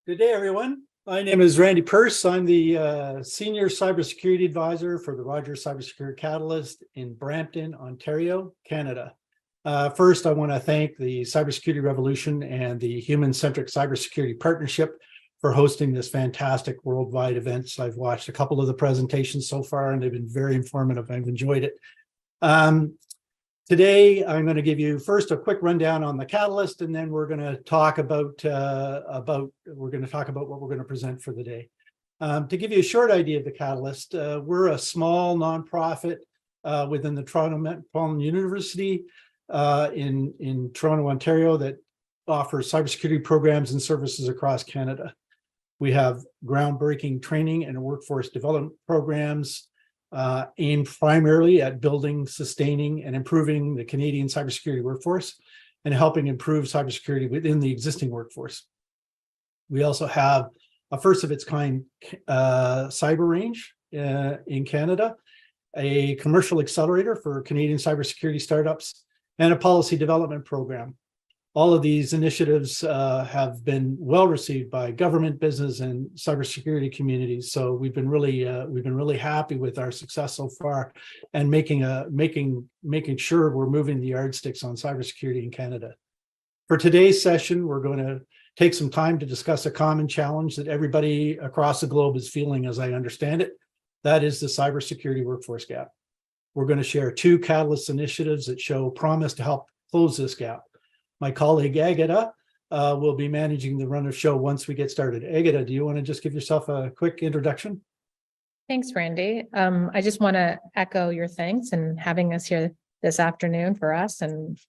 Good day, everyone. My name is Randy Purse. I'm the Senior Cybersecurity Advisor for the Rogers Cybersecurity Catalyst in Brampton, Ontario, Canada. First, I want to thank the Cybersecurity Revolution and the Human-Centric Cybersecurity Partnership for hosting this fantastic worldwide event. I've watched a couple of the presentations so far, and they've been very informative. I've enjoyed it. Today, I'm going to give you first a quick rundown on the Catalyst, and then we're going to talk about what we're going to present for the day. To give you a short idea of the Catalyst, we're a small nonprofit within the Toronto Metropolitan University in Toronto, Ontario, that offers cybersecurity programs and services across Canada. We have groundbreaking training and workforce development programs aimed primarily at building, sustaining, and improving the Canadian cybersecurity workforce and helping improve cybersecurity within the existing workforce. We also have a first of its kind cyber range in Canada, a commercial accelerator for Canadian cybersecurity startups, and a policy development program. All of these initiatives have been well received by government, business, and cybersecurity communities. So we've been really happy with our success so far, and making sure we're moving the yardsticks on cybersecurity in Canada. For today's session, we're going to take some time to discuss a common challenge that everybody across the globe is feeling, as I understand it. That is the cybersecurity workforce gap. We're going to share two Catalyst initiatives that show promise to help close this gap. My colleague Agata will be managing the run of show once we get started. Agata, do you want to just give yourself a quick introduction? Thanks, Randy. I just want to echo your thanks in having us here this afternoon for us and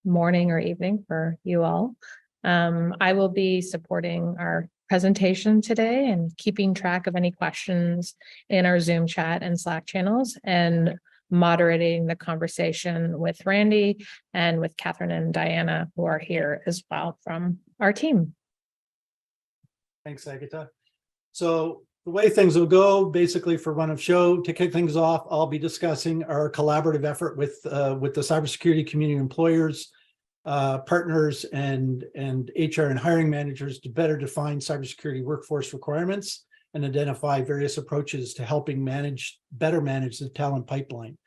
morning or evening for you all. I will be supporting our presentation today and keeping track of any questions in our Zoom chat and Slack channels, and moderating the conversation with Randy and with Kathryn and Diana, who are here as well from our team. Thanks, Agata. So the way things will go, basically for run of show, to kick things off, I'll be discussing our collaborative effort with the cybersecurity community employers, partners, and HR and hiring managers to better define cybersecurity workforce requirements and identify various approaches to helping better manage the talent pipeline.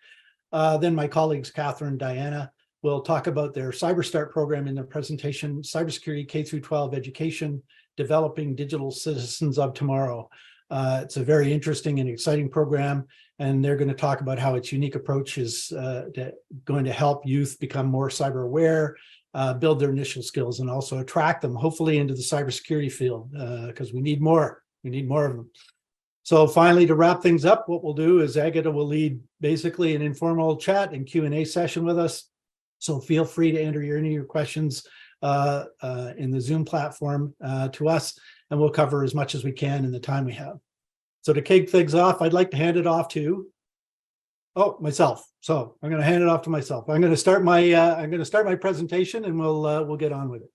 Then my colleagues, Kathryn and Diana, will talk about their CyberStart program in their presentation, Cybersecurity K-12 Education, Developing Digital Citizens of Tomorrow. It's a very interesting and exciting program, and they're going to talk about how its unique approach is going to help youth become more cyber aware, build their initial skills, and also attract them, hopefully, into the cybersecurity field, because we need more. We need more of them. So finally, to wrap things up, what we'll do is Agata will lead basically an informal chat and Q&A session with us. So feel free to enter any of your questions in the Zoom platform to us, and we'll cover as much as we can in the time we have. So to kick things off, I'd like to hand it off to myself. So I'm going to hand it off to myself. I'm going to start my presentation, and we'll get on with it.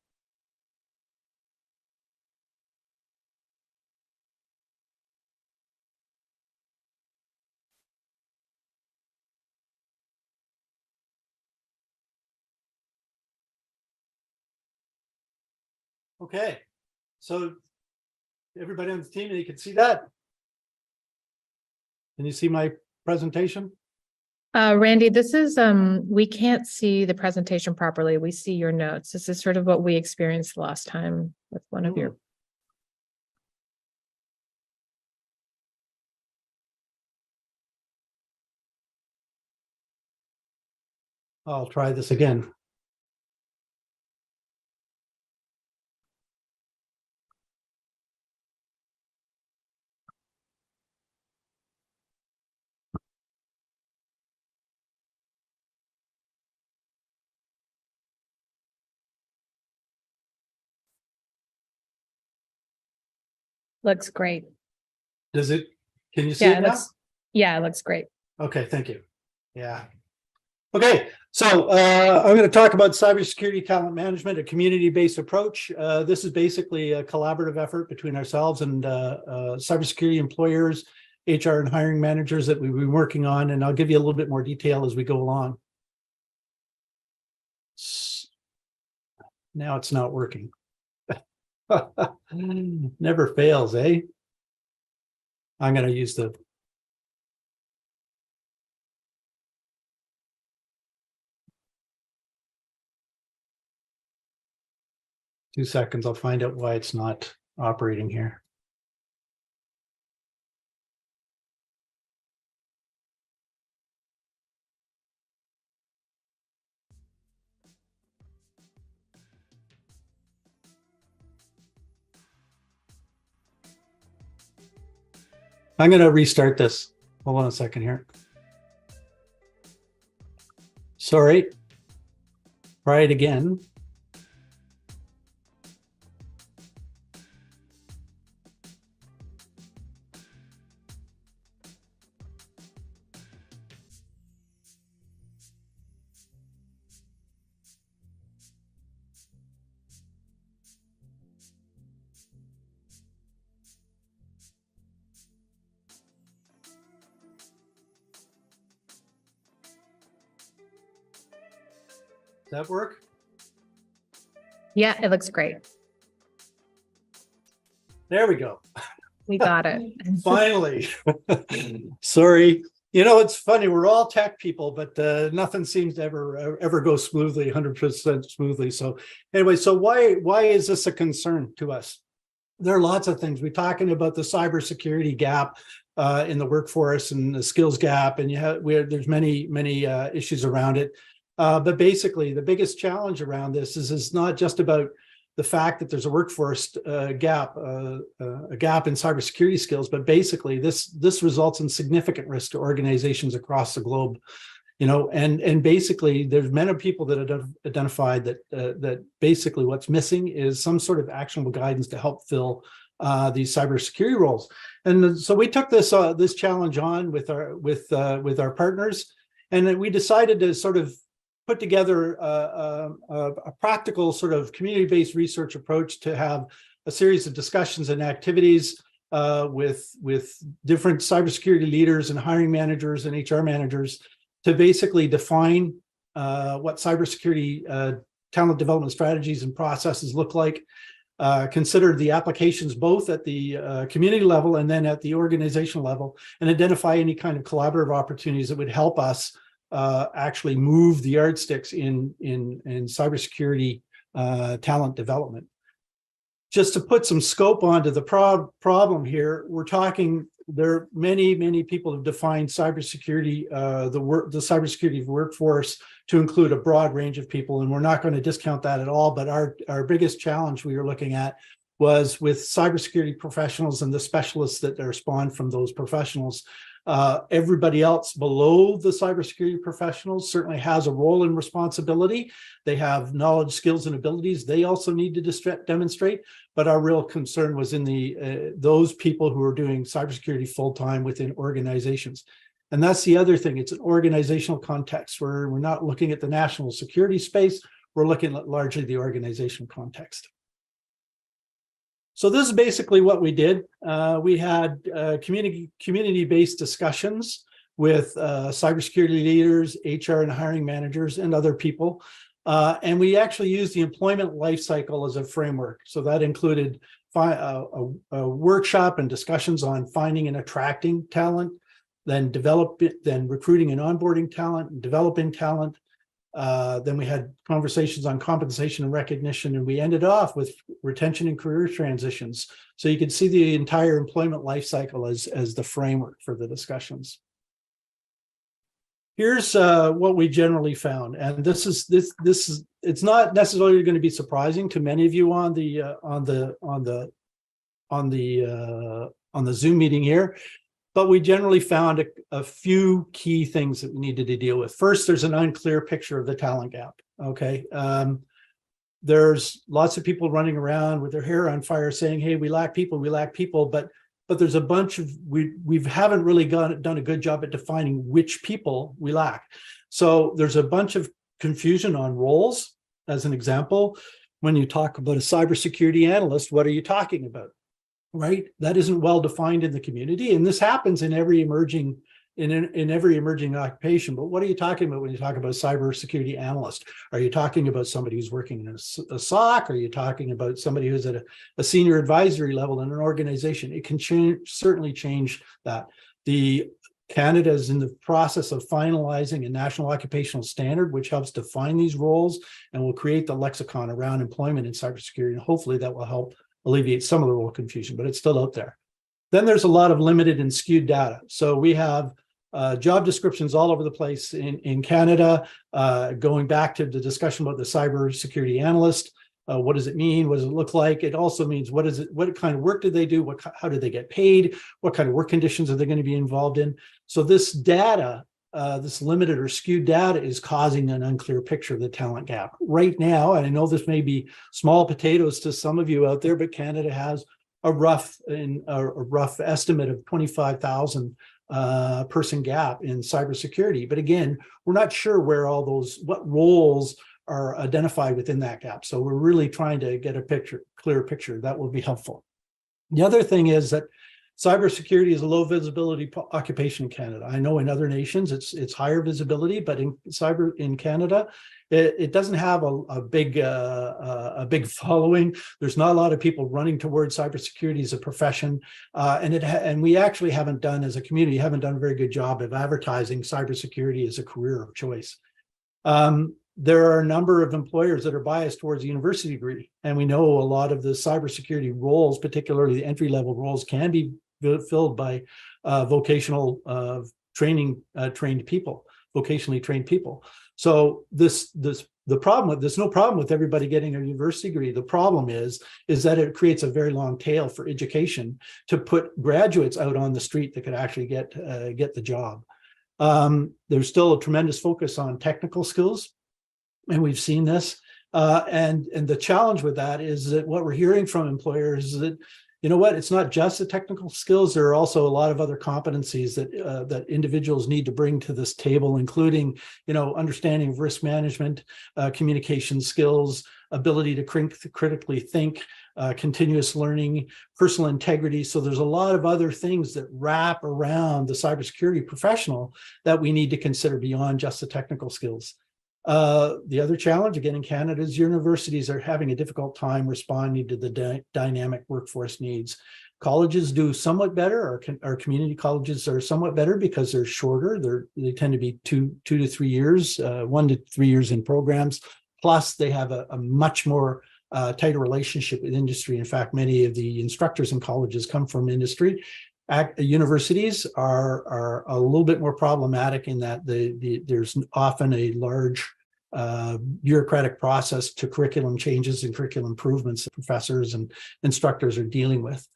Okay, so everybody on the team, you can see that. Can you see my presentation? Randy, this is, we can't see the presentation properly. We see your notes. This is sort of what we experienced last time with one of your. I'll try this again. Looks great. Does it? Can you see it now? Yeah, it looks great. Okay, thank you. Yeah. Okay, so I'm going to talk about cybersecurity talent management, a community-based approach. This is basically a collaborative effort between ourselves and cybersecurity employers, HR and hiring managers that we've been working on, and I'll give you a little bit more detail as we go along. Now it's not working. Never fails, eh? I'm going to use the. Two seconds. I'll find out why it's not operating here. I'm going to restart this. Hold on a second here. Sorry. Try it again. Does that work? Yeah, it looks great. There we go. We got it. Finally. Sorry. You know, it's funny. We're all tech people, but nothing seems to ever go smoothly, 100% smoothly. So anyway, so why is this a concern to us? There are lots of things. We're talking about the cybersecurity gap in the workforce and the skills gap, and there's many issues around it. But basically, the biggest challenge around this is not just about the fact that there's a workforce gap, a gap in cybersecurity skills, but basically this results in significant risk to organizations across the globe. You know, and basically, there's many people that have identified that basically what's missing is some sort of actionable guidance to help fill these cybersecurity roles. And so we took this challenge on with our partners, and we decided to sort of put together a practical sort of community-based research approach to have a series of discussions and activities with different cybersecurity leaders and hiring managers and HR managers to basically define what cybersecurity talent development strategies and processes look like, consider the applications both at the community level and then at the organizational level, and identify any kind of collaborative opportunities that would help us actually move the yardsticks in cybersecurity talent development. Just to put some scope onto the problem here, we're talking, there are many people have defined cybersecurity, the cybersecurity workforce to include a broad range of people, and we're not going to discount that at all. But our biggest challenge we were looking at was with cybersecurity professionals and the specialists that are spawned from those professionals. Everybody else below the cybersecurity professionals certainly has a role and responsibility. They have knowledge, skills, and abilities they also need to demonstrate. But our real concern was in those people who are doing cybersecurity full-time within organizations. And that's the other thing. It's an organizational context where we're not looking at the national security space. We're looking at largely the organizational context. So this is basically what we did. We had community-based discussions with cybersecurity leaders, HR and hiring managers, and other people. And we actually used the employment lifecycle as a framework. So that included a workshop and discussions on finding and attracting talent, then recruiting and onboarding talent, and developing talent. Then we had conversations on compensation and recognition, and we ended off with retention and career transitions. So you can see the entire employment life cycle as the framework for the discussions. Here's what we generally found, and this is it's not necessarily going to be surprising to many of you on the Zoom meeting here. But we generally found a few key things that we needed to deal with. First, there's an unclear picture of the talent gap, okay? There's lots of people running around with their hair on fire saying, hey, we lack people, but there's a bunch of, we haven't really done a good job at defining which people we lack. So there's a bunch of confusion on roles. As an example, when you talk about a cybersecurity analyst, what are you talking about? Right? That isn't well defined in the community. And this happens in every emerging in every emerging occupation. But what are you talking about when you talk about cybersecurity analyst? Are you talking about somebody who's working in a SOC? Are you talking about somebody who's at a senior advisory level in an organization? It can certainly change that. Canada is in the process of finalizing a national occupational standard, which helps define these roles and will create the lexicon around employment in cybersecurity. And hopefully that will help alleviate some of the role confusion, but it's still out there. Then there's a lot of limited and skewed data. So we have job descriptions all over the place in Canada, going back to the discussion about the cybersecurity analyst. What does it mean? What does it look like? It also means what kind of work do they do? How do they get paid? What kind of work conditions are they going to be involved in? So this data, this limited or skewed data, is causing an unclear picture of the talent gap right now. And I know this may be small potatoes to some of you out there, but Canada has a rough estimate of 25,000 person gap in cybersecurity. But again, we're not sure where what roles are identified within that gap. So we're really trying to get a clear picture. That will be helpful. The other thing is that cybersecurity is a low visibility occupation in Canada. I know in other nations it's higher visibility, but in Canada, it doesn't have a big following. There's not a lot of people running towards cybersecurity as a profession, and we actually haven't done, as a community, a very good job of advertising cybersecurity as a career of choice. There are a number of employers that are biased towards a university degree, and we know a lot of the cybersecurity roles, particularly the entry-level roles, can be filled by vocational trained people, vocationally trained people. So there's no problem with everybody getting a university degree. The problem is that it creates a very long tail for education to put graduates out on the street that could actually get the job. There's still a tremendous focus on technical skills, and we've seen this. And the challenge with that is that what we're hearing from employers is that, you know what, it's not just the technical skills. There are also a lot of other competencies that individuals need to bring to this table, including, understanding of risk management, communication skills, ability to critically think, continuous learning, personal integrity. So there's a lot of other things that wrap around the cybersecurity professional that we need to consider beyond just the technical skills. The other challenge, again, in Canada, is universities are having a difficult time responding to the dynamic workforce needs. Colleges do somewhat better. Our community colleges are somewhat better because they're shorter. They tend to be 2 to 3 years, 1 to 3 years in programs. Plus, they have a much more tighter relationship with industry. In fact, many of the instructors in colleges come from industry. Universities are a little bit more problematic in that there's often a large bureaucratic process to curriculum changes and curriculum improvements that professors and instructors are dealing with.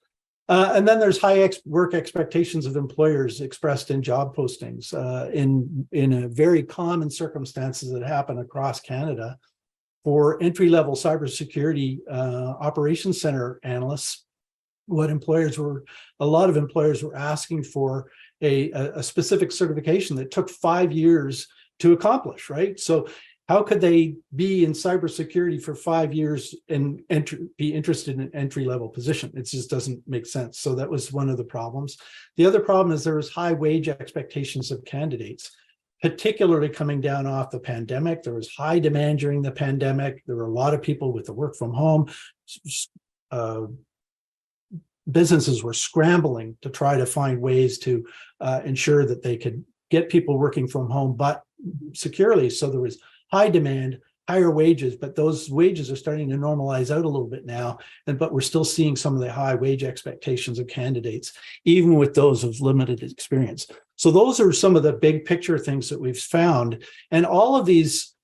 And then there's high work expectations of employers expressed in job postings in a very common circumstances that happen across Canada. For entry-level cybersecurity operations center analysts, a lot of employers were asking for a specific certification that took 5 years to accomplish, right? So how could they be in cybersecurity for 5 years and be interested in an entry-level position? It just doesn't make sense. So that was one of the problems. The other problem is there was high wage expectations of candidates, particularly coming down off the pandemic. There was high demand during the pandemic. There were a lot of people with the work from home. Businesses were scrambling to try to find ways to ensure that they could get people working from home, but securely. So there was high demand, higher wages, but those wages are starting to normalize out a little bit now. But we're still seeing some of the high wage expectations of candidates, even with those of limited experience. So those are some of the big picture things that we've found. And all of these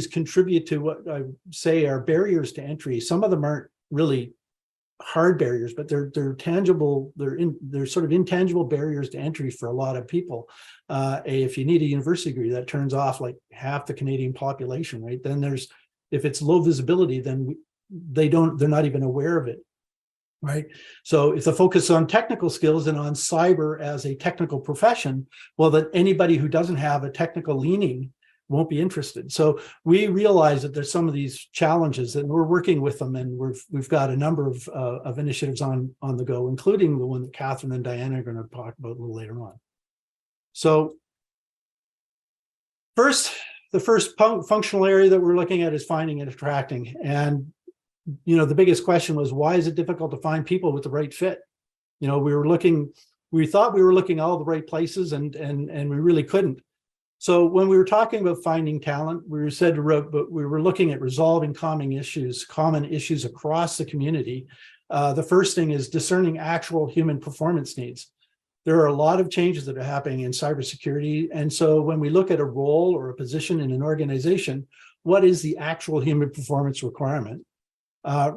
contribute to what I say are barriers to entry. Some of them aren't really hard barriers, but they're tangible. They're sort of intangible barriers to entry for a lot of people. If you need a university degree, that turns off like half the Canadian population, right? Then if it's low visibility, then they're not even aware of it, right? So if the focus on technical skills and on cyber as a technical profession, well, then anybody who doesn't have a technical leaning won't be interested. So we realize that there's some of these challenges and we're working with them, and we've got a number of initiatives on the go, including the one that Kathryn and Diana are going to talk about a little later on. So the first functional area that we're looking at is finding and attracting. And, the biggest question was, why is it difficult to find people with the right fit? We thought we were looking all the right places and we really couldn't. So when we were talking about finding talent, we were looking at resolving common issues across the community. The first thing is discerning actual human performance needs. There are a lot of changes that are happening in cybersecurity. And so when we look at a role or a position in an organization, what is the actual human performance requirement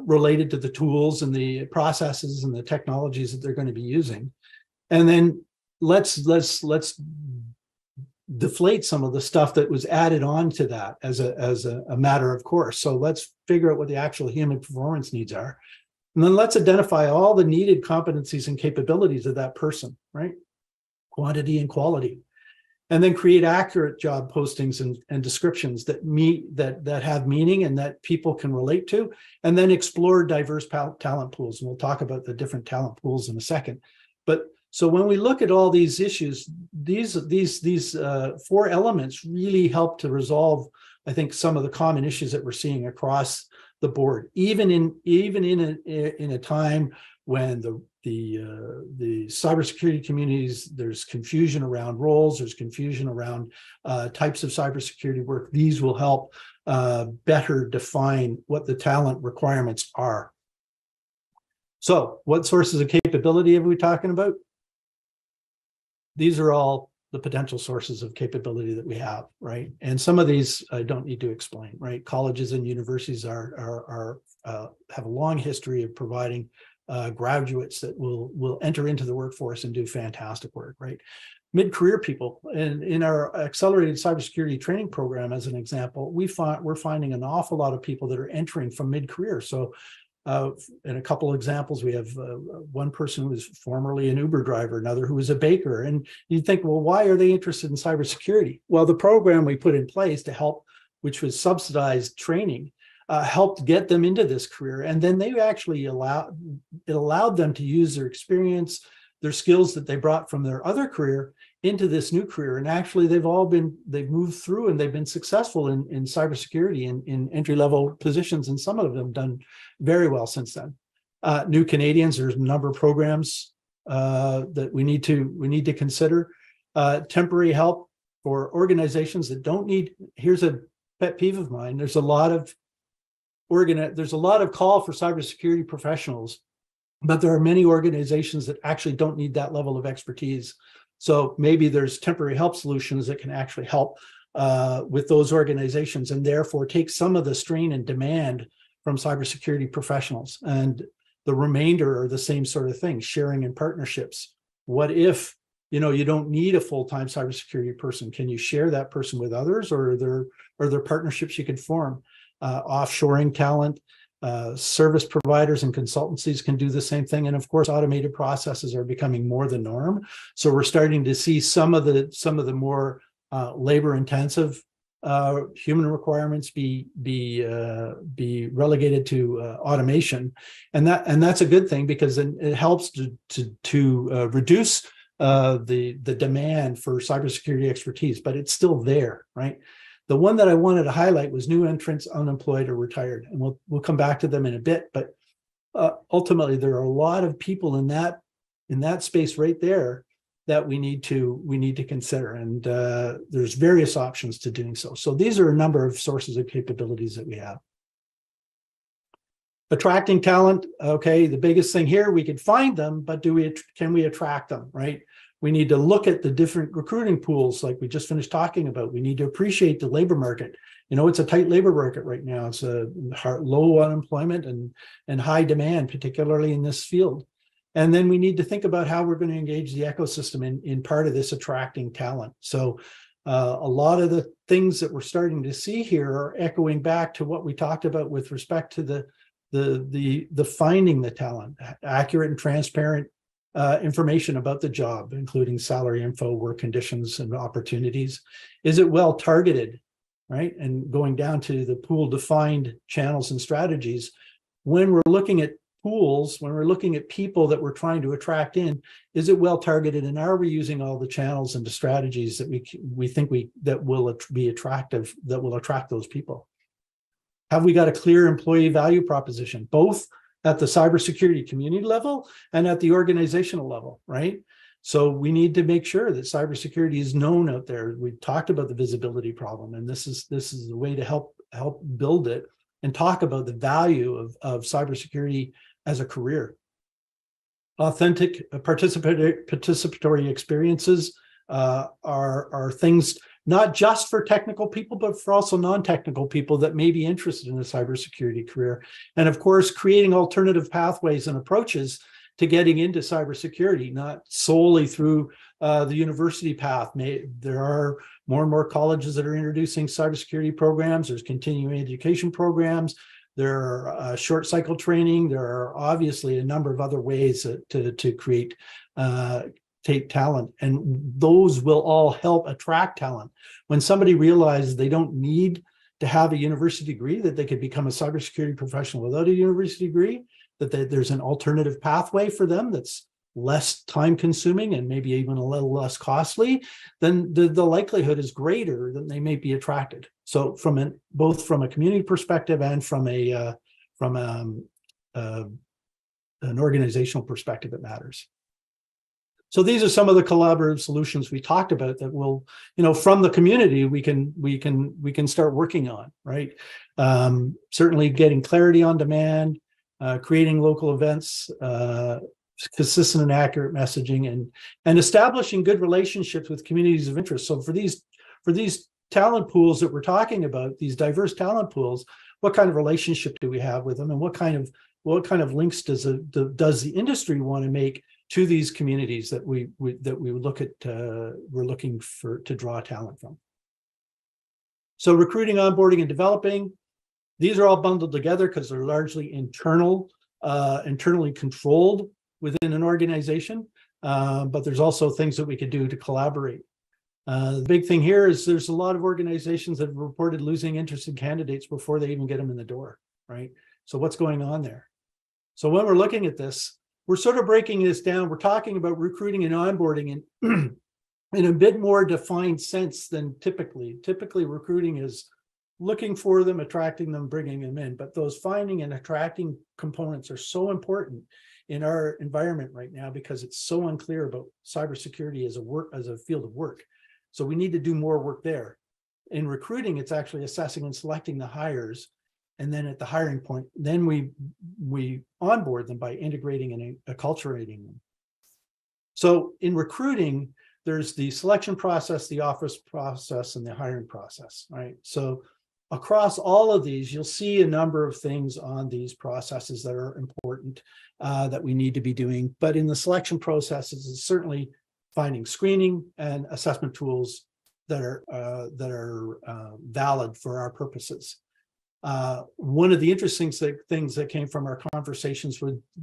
related to the tools and the processes and the technologies that they're going to be using? And then let's deflate some of the stuff that was added on to that as a matter of course. So let's figure out what the actual human performance needs are. And then let's identify all the needed competencies and capabilities of that person, right? Quantity and quality. And then create accurate job postings and descriptions that have meaning and that people can relate to. And then explore diverse talent pools. And we'll talk about the different talent pools in a second. But so when we look at all these issues, these four elements really help to resolve, I think, some of the common issues that we're seeing across the board, even in a time when the cybersecurity communities, there's confusion around roles, there's confusion around types of cybersecurity work. These will help better define what the talent requirements are. So what sources of capability are we talking about? These are all the potential sources of capability that we have, right? And some of these I don't need to explain, right? Colleges and universities have a long history of providing graduates that will enter into the workforce and do fantastic work, right? Mid-career people, and in our accelerated cybersecurity training program, as an example, we're finding an awful lot of people that are entering from mid-career. So in a couple of examples, we have one person who was formerly an Uber driver, another who was a baker. And you'd think, well, why are they interested in cybersecurity? Well, the program we put in place to help, which was subsidized training, helped get them into this career. And then they actually allowed them to use their experience, their skills that they brought from their other career into this new career. And actually they've moved through and they've been successful in cybersecurity in entry-level positions. And some of them have done very well since then. New Canadians, there's a number of programs that we need to consider. Temporary help for organizations that don't need, here's a pet peeve of mine. There's a lot of call for cybersecurity professionals, but there are many organizations that actually don't need that level of expertise. So maybe there's temporary help solutions that can actually help with those organizations and therefore take some of the strain and demand from cybersecurity professionals. And the remainder are the same sort of thing, sharing and partnerships. What if, you don't need a full-time cybersecurity person? Can you share that person with others, or are there partnerships you could form? Offshoring talent, service providers and consultancies can do the same thing. And of course, automated processes are becoming more the norm. So we're starting to see some of the more labor-intensive human requirements be relegated to automation, and that's a good thing, because it helps to reduce the demand for cybersecurity expertise, but it's still there, right? The one that I wanted to highlight was new entrants, unemployed or retired, and we'll come back to them in a bit. But ultimately, there are a lot of people in that space right there that we need to consider, and there's various options to doing so. So these are a number of sources of capabilities that we have. Attracting talent, okay, the biggest thing here, we could find them, but can we attract them, right? We need to look at the different recruiting pools like we just finished talking about. We need to appreciate the labor market. It's a tight labor market right now. It's a low unemployment and high demand, particularly in this field. And then we need to think about how we're going to engage the ecosystem in part of this attracting talent. So a lot of the things that we're starting to see here are echoing back to what we talked about with respect to the finding the talent, accurate and transparent information about the job, including salary info, work conditions, and opportunities. Is it well targeted, right? And going down to the pool defined channels and strategies. When we're looking at pools, when we're looking at people that we're trying to attract in, is it well targeted, and are we using all the channels and the strategies that we think that will be attractive, that will attract those people? Have we got a clear employee value proposition, both at the cybersecurity community level and at the organizational level, right? So we need to make sure that cybersecurity is known out there. We talked about the visibility problem, and this is the way to help build it and talk about the value of cybersecurity as a career. Authentic participatory experiences are things not just for technical people, but for also non-technical people that may be interested in a cybersecurity career. And of course, creating alternative pathways and approaches to getting into cybersecurity, not solely through the university path. There are more and more colleges that are introducing cybersecurity programs. There's continuing education programs. There are short cycle training. There are obviously a number of other ways to create take talent, and those will all help attract talent. When somebody realizes they don't need to have a university degree, that they could become a cybersecurity professional without a university degree, that there's an alternative pathway for them that's less time consuming and maybe even a little less costly, then the likelihood is greater that they may be attracted. So both from a community perspective and from an organizational perspective, it matters. So these are some of the collaborative solutions we talked about that will, from the community, we can start working on, right? Certainly getting clarity on demand, creating local events, consistent and accurate messaging, and establishing good relationships with communities of interest. So for these talent pools that we're talking about, these diverse talent pools, what kind of relationship do we have with them, and what kind of links does the industry want to make to these communities that we would look at, we're looking to draw talent from. So recruiting, onboarding, and developing, these are all bundled together because they're largely internally controlled within an organization, but there's also things that we could do to collaborate. The big thing here is there's a lot of organizations that have reported losing interested candidates before they even get them in the door, right? So what's going on there? So when we're looking at this, we're sort of breaking this down. We're talking about recruiting and onboarding in a bit more defined sense than typically. Typically, recruiting is looking for them, attracting them, bringing them in. But those finding and attracting components are so important in our environment right now because it's so unclear about cybersecurity as a field of work. So we need to do more work there. In recruiting, it's actually assessing and selecting the hires. And then at the hiring point, then we onboard them by integrating and acculturating them. So in recruiting, there's the selection process, the offers process, and the hiring process, right? So across all of these, you'll see a number of things on these processes that are important that we need to be doing. But in the selection processes, it's certainly finding screening and assessment tools that are valid for our purposes. One of the interesting things that came from our conversations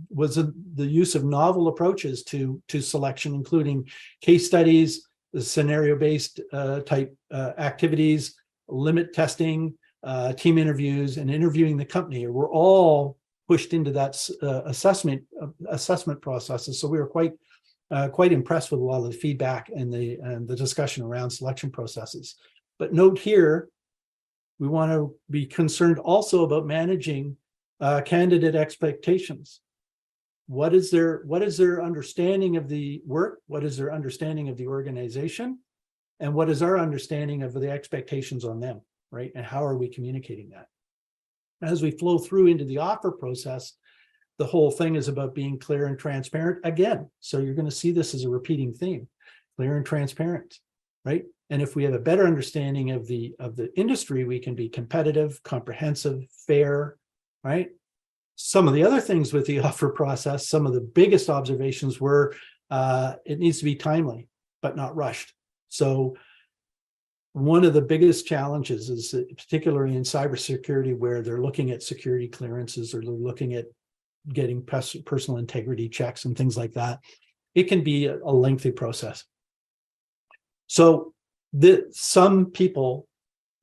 was the use of novel approaches to selection, including case studies, the scenario-based type activities, limit testing, team interviews, and interviewing the company. We're all pushed into that assessment processes. So we were quite impressed with a lot of the feedback and the discussion around selection processes. But note here, we want to be concerned also about managing candidate expectations. What is their understanding of the work? What is their understanding of the organization? And what is our understanding of the expectations on them, right? And how are we communicating that? As we flow through into the offer process, the whole thing is about being clear and transparent again. So you're going to see this as a repeating theme, clear and transparent, right? And if we have a better understanding of the industry, we can be competitive, comprehensive, fair, right? Some of the other things with the offer process, some of the biggest observations were it needs to be timely, but not rushed. So one of the biggest challenges is particularly in cybersecurity, where they're looking at security clearances or they're looking at getting personal integrity checks and things like that. It can be a lengthy process. So some people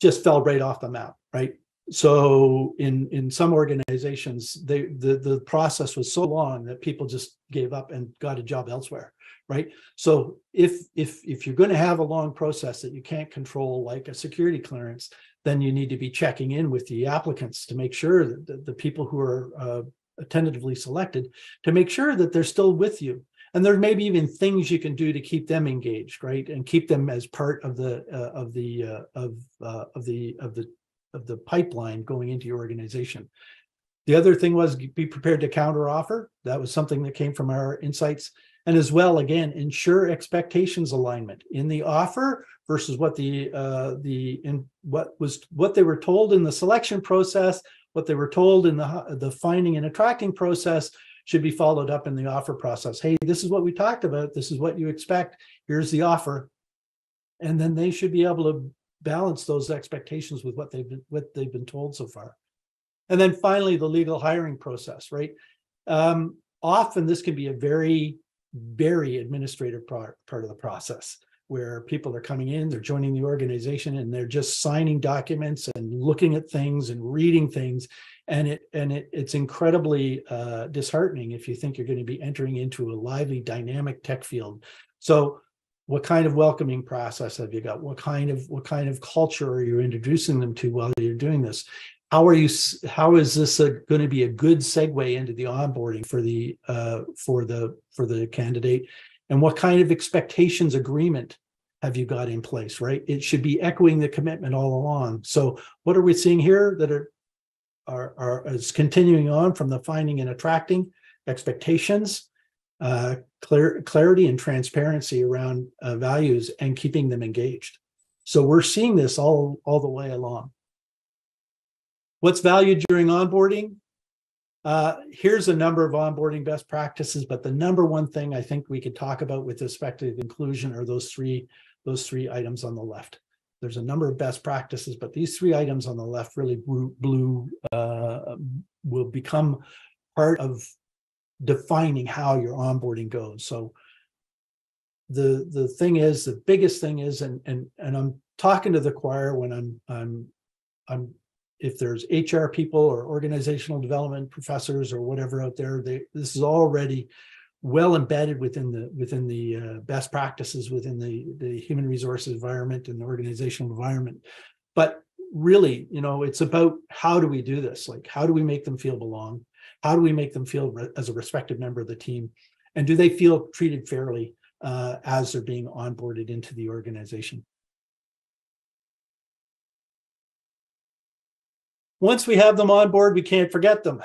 just fell right off the map, right? So in some organizations, the process was so long that people just gave up and got a job elsewhere, right? So if you're going to have a long process that you can't control, like a security clearance, then you need to be checking in with the applicants to make sure that the people who are tentatively selected, to make sure that they're still with you. And there may be even things you can do to keep them engaged, right, and keep them as part of the pipeline going into your organization. The other thing was be prepared to counter offer. That was something that came from our insights. And as well, again, ensure expectations alignment in the offer versus what what they were told in the selection process, what they were told in the finding and attracting process should be followed up in the offer process. Hey, this is what we talked about. This is what you expect. Here's the offer. And then they should be able to balance those expectations with what they've been told so far. And then finally, the legal hiring process, right? Often this can be a very, very administrative part of the process, where people are coming in, they're joining the organization, and they're just signing documents and looking at things and reading things. And it's incredibly disheartening if you think you're going to be entering into a lively, dynamic tech field. So what kind of welcoming process have you got? What kind of culture are you introducing them to while you're doing this? How is this going to be a good segue into the onboarding for the candidate? And what kind of expectations agreement have you got in place, right? It should be echoing the commitment all along. So what are we seeing here that is continuing on from the finding and attracting? Expectations, clarity and transparency around values, and keeping them engaged. So we're seeing this all the way along. What's valued during onboarding? Here's a number of onboarding best practices, but the number one thing I think we could talk about with respect to inclusion are those three items on the left. There's a number of best practices, but these three items on the left really will become part of defining how your onboarding goes. So the thing is, the biggest thing is, and I'm talking to the choir when I'm if there's HR people or organizational development professors or whatever out there, this is already well embedded within the best practices within the human resources environment and the organizational environment. But really, it's about how do we do this? Like, how do we make them feel belong? How do we make them feel as a respected member of the team? And do they feel treated fairly as they're being onboarded into the organization? Once we have them on board, we can't forget them.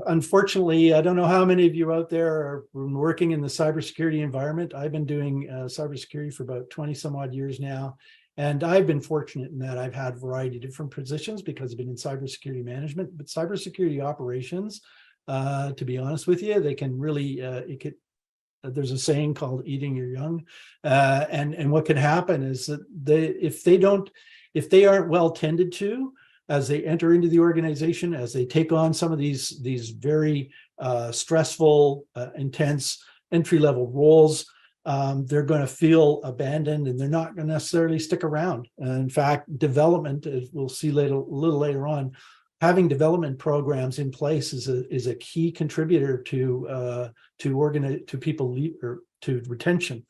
Unfortunately, I don't know how many of you out there are working in the cybersecurity environment. I've been doing cybersecurity for about 20 some odd years now. And I've been fortunate in that I've had a variety of different positions because I've been in cybersecurity management, but cybersecurity operations, to be honest with you, they can really, there's a saying called eating your young. And what can happen is that if they aren't well tended to, as they enter into the organization, as they take on some of these very stressful, intense entry-level roles, they're going to feel abandoned, and they're not going to necessarily stick around. In fact, development, as we'll see a little later on, having development programs in place is a key contributor to retention.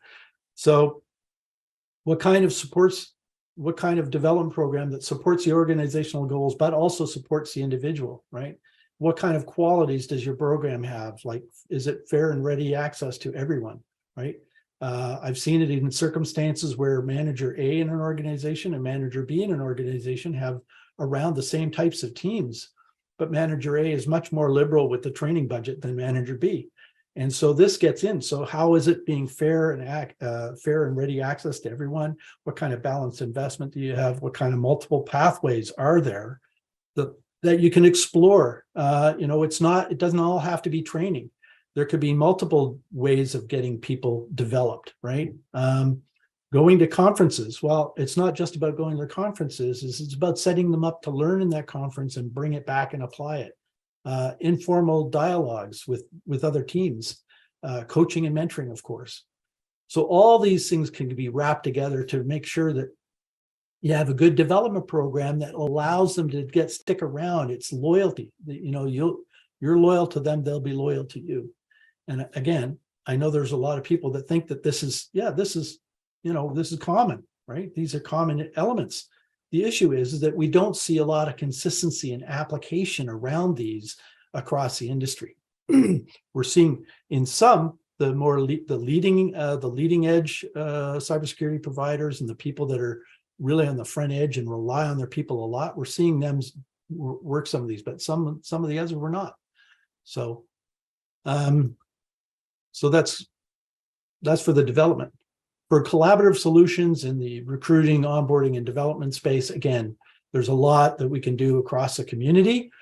So, what kind of development program that supports the organizational goals, but also supports the individual, right? What kind of qualities does your program have? Like, is it fair and ready access to everyone, right? I've seen it in circumstances where manager A in an organization and manager B in an organization have around the same types of teams, but manager A is much more liberal with the training budget than manager B. And so this gets in. So how is it being fair and ready access to everyone? What kind of balanced investment do you have? What kind of multiple pathways are there that you can explore? It doesn't all have to be training. There could be multiple ways of getting people developed, right? Going to conferences. Well, it's not just about going to conferences. It's about setting them up to learn in that conference and bring it back and apply it. Informal dialogues with other teams, coaching and mentoring, of course. So all these things can be wrapped together to make sure that you have a good development program that allows them to stick around. It's loyalty. You know, you're loyal to them, they'll be loyal to you. And again, I know there's a lot of people that think that this is common, right? These are common elements. The issue is that we don't see a lot of consistency and application around these across the industry. We're seeing in some the leading edge cybersecurity providers and the people that are really on the front edge and rely on their people a lot. We're seeing them work some of these, but some of the others were not. So, so that's for the development. For collaborative solutions in the recruiting, onboarding, and development space, again, there's a lot that we can do across the community.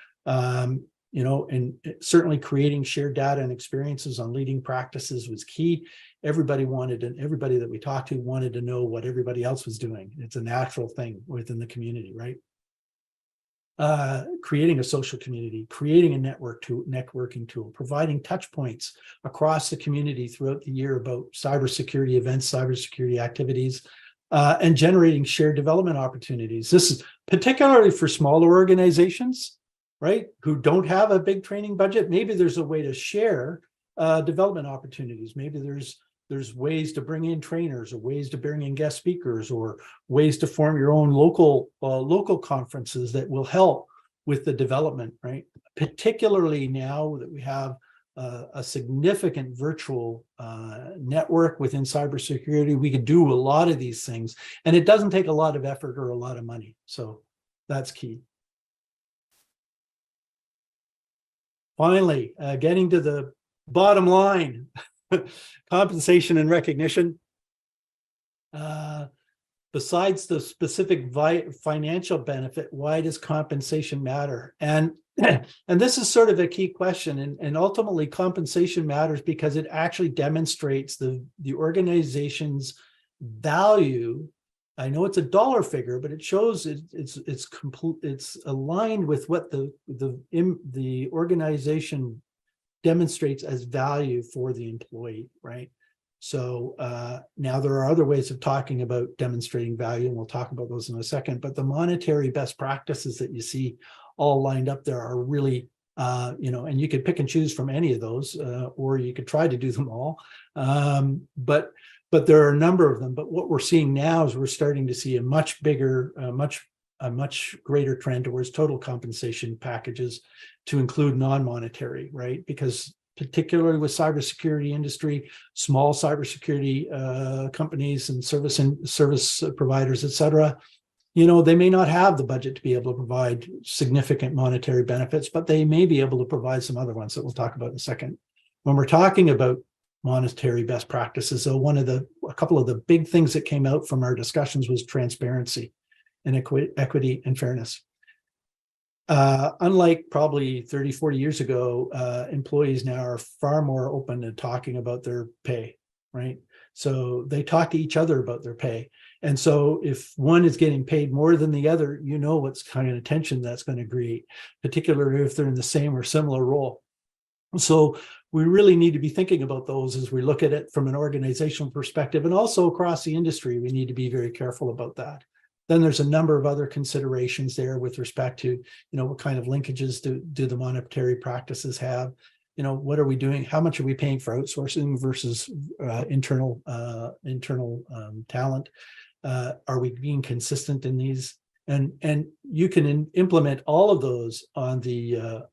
You know, and certainly creating shared data and experiences on leading practices was key. Everybody that we talked to wanted to know what everybody else was doing. It's a natural thing within the community, right? Creating a social community, creating a networking tool, providing touch points across the community throughout the year about cybersecurity events, cybersecurity activities, and generating shared development opportunities. This is particularly for smaller organizations, right, who don't have a big training budget. Maybe there's a way to share development opportunities. Maybe there's ways to bring in trainers, or ways to bring in guest speakers, or ways to form your own local conferences that will help with the development, right? Particularly now that we have a significant virtual network within cybersecurity, we can do a lot of these things, and it doesn't take a lot of effort or a lot of money. So that's key. Finally, getting to the bottom line, compensation and recognition. Besides the specific financial benefit, why does compensation matter? And this is sort of a key question. And ultimately, compensation matters because it actually demonstrates the organization's value. I know it's a dollar figure, but it shows it's aligned with what the organization demonstrates as value for the employee, right? So now there are other ways of talking about demonstrating value, and we'll talk about those in a second. But the monetary best practices that you see all lined up there are really, and you could pick and choose from any of those, or you could try to do them all. But there are a number of them. But what we're seeing now is we're starting to see a much bigger, a much greater trend towards total compensation packages to include non-monetary, right? Because particularly with cybersecurity industry, small cybersecurity companies and service providers, et cetera, they may not have the budget to be able to provide significant monetary benefits, but they may be able to provide some other ones that we'll talk about in a second. When we're talking about monetary best practices, so a couple of the big things that came out from our discussions was transparency and equity and fairness. Unlike probably 30, 40 years ago, employees now are far more open to talking about their pay, right? So they talk to each other about their pay. And so if one is getting paid more than the other, what's kind of tension that's going to create, particularly if they're in the same or similar role. So we really need to be thinking about those as we look at it from an organizational perspective, and also across the industry, we need to be very careful about that. Then there's a number of other considerations there with respect to, what kind of linkages do the monetary practices have? What are we doing? How much are we paying for outsourcing versus internal talent? Are we being consistent in these? And you can implement all of those on the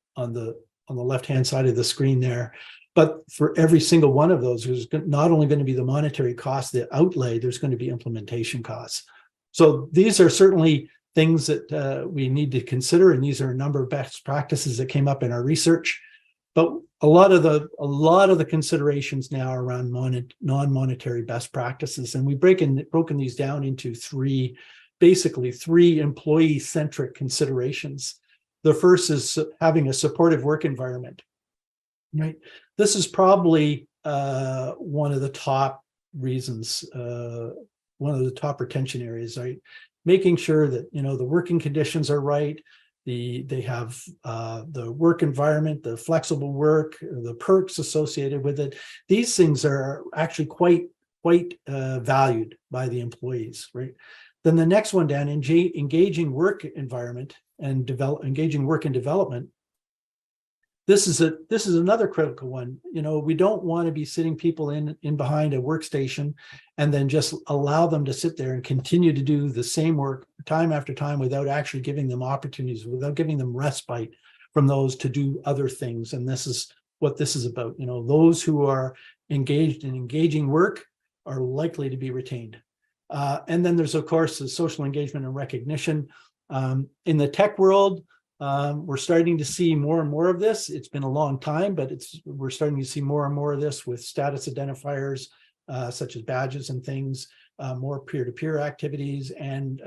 left-hand side of the screen there. But for every single one of those, there's not only going to be the monetary cost, the outlay, there's going to be implementation costs. So these are certainly things that we need to consider, and these are a number of best practices that came up in our research. But a lot of the considerations now are around non-monetary best practices, and we've broken these down into basically three employee-centric considerations. The first is having a supportive work environment, right? This is probably one of the top reasons, one of the top retention areas, right? Making sure that, the working conditions are right. They have the work environment, the flexible work, the perks associated with it. These things are actually quite quite valued by the employees, right? Then the next one down, engaging work environment and engaging work and development. This is another critical one. You know, we don't want to be sitting people in behind a workstation and then just allow them to sit there and continue to do the same work time after time without actually giving them opportunities, without giving them respite from those to do other things. And this is what this is about. You know, those who are engaged in engaging work are likely to be retained. And then there's, of course, the social engagement and recognition. In the tech world, we're starting to see more and more of this. It's been a long time, but we're starting to see more and more of this with status identifiers, such as badges and things, more peer-to-peer activities, and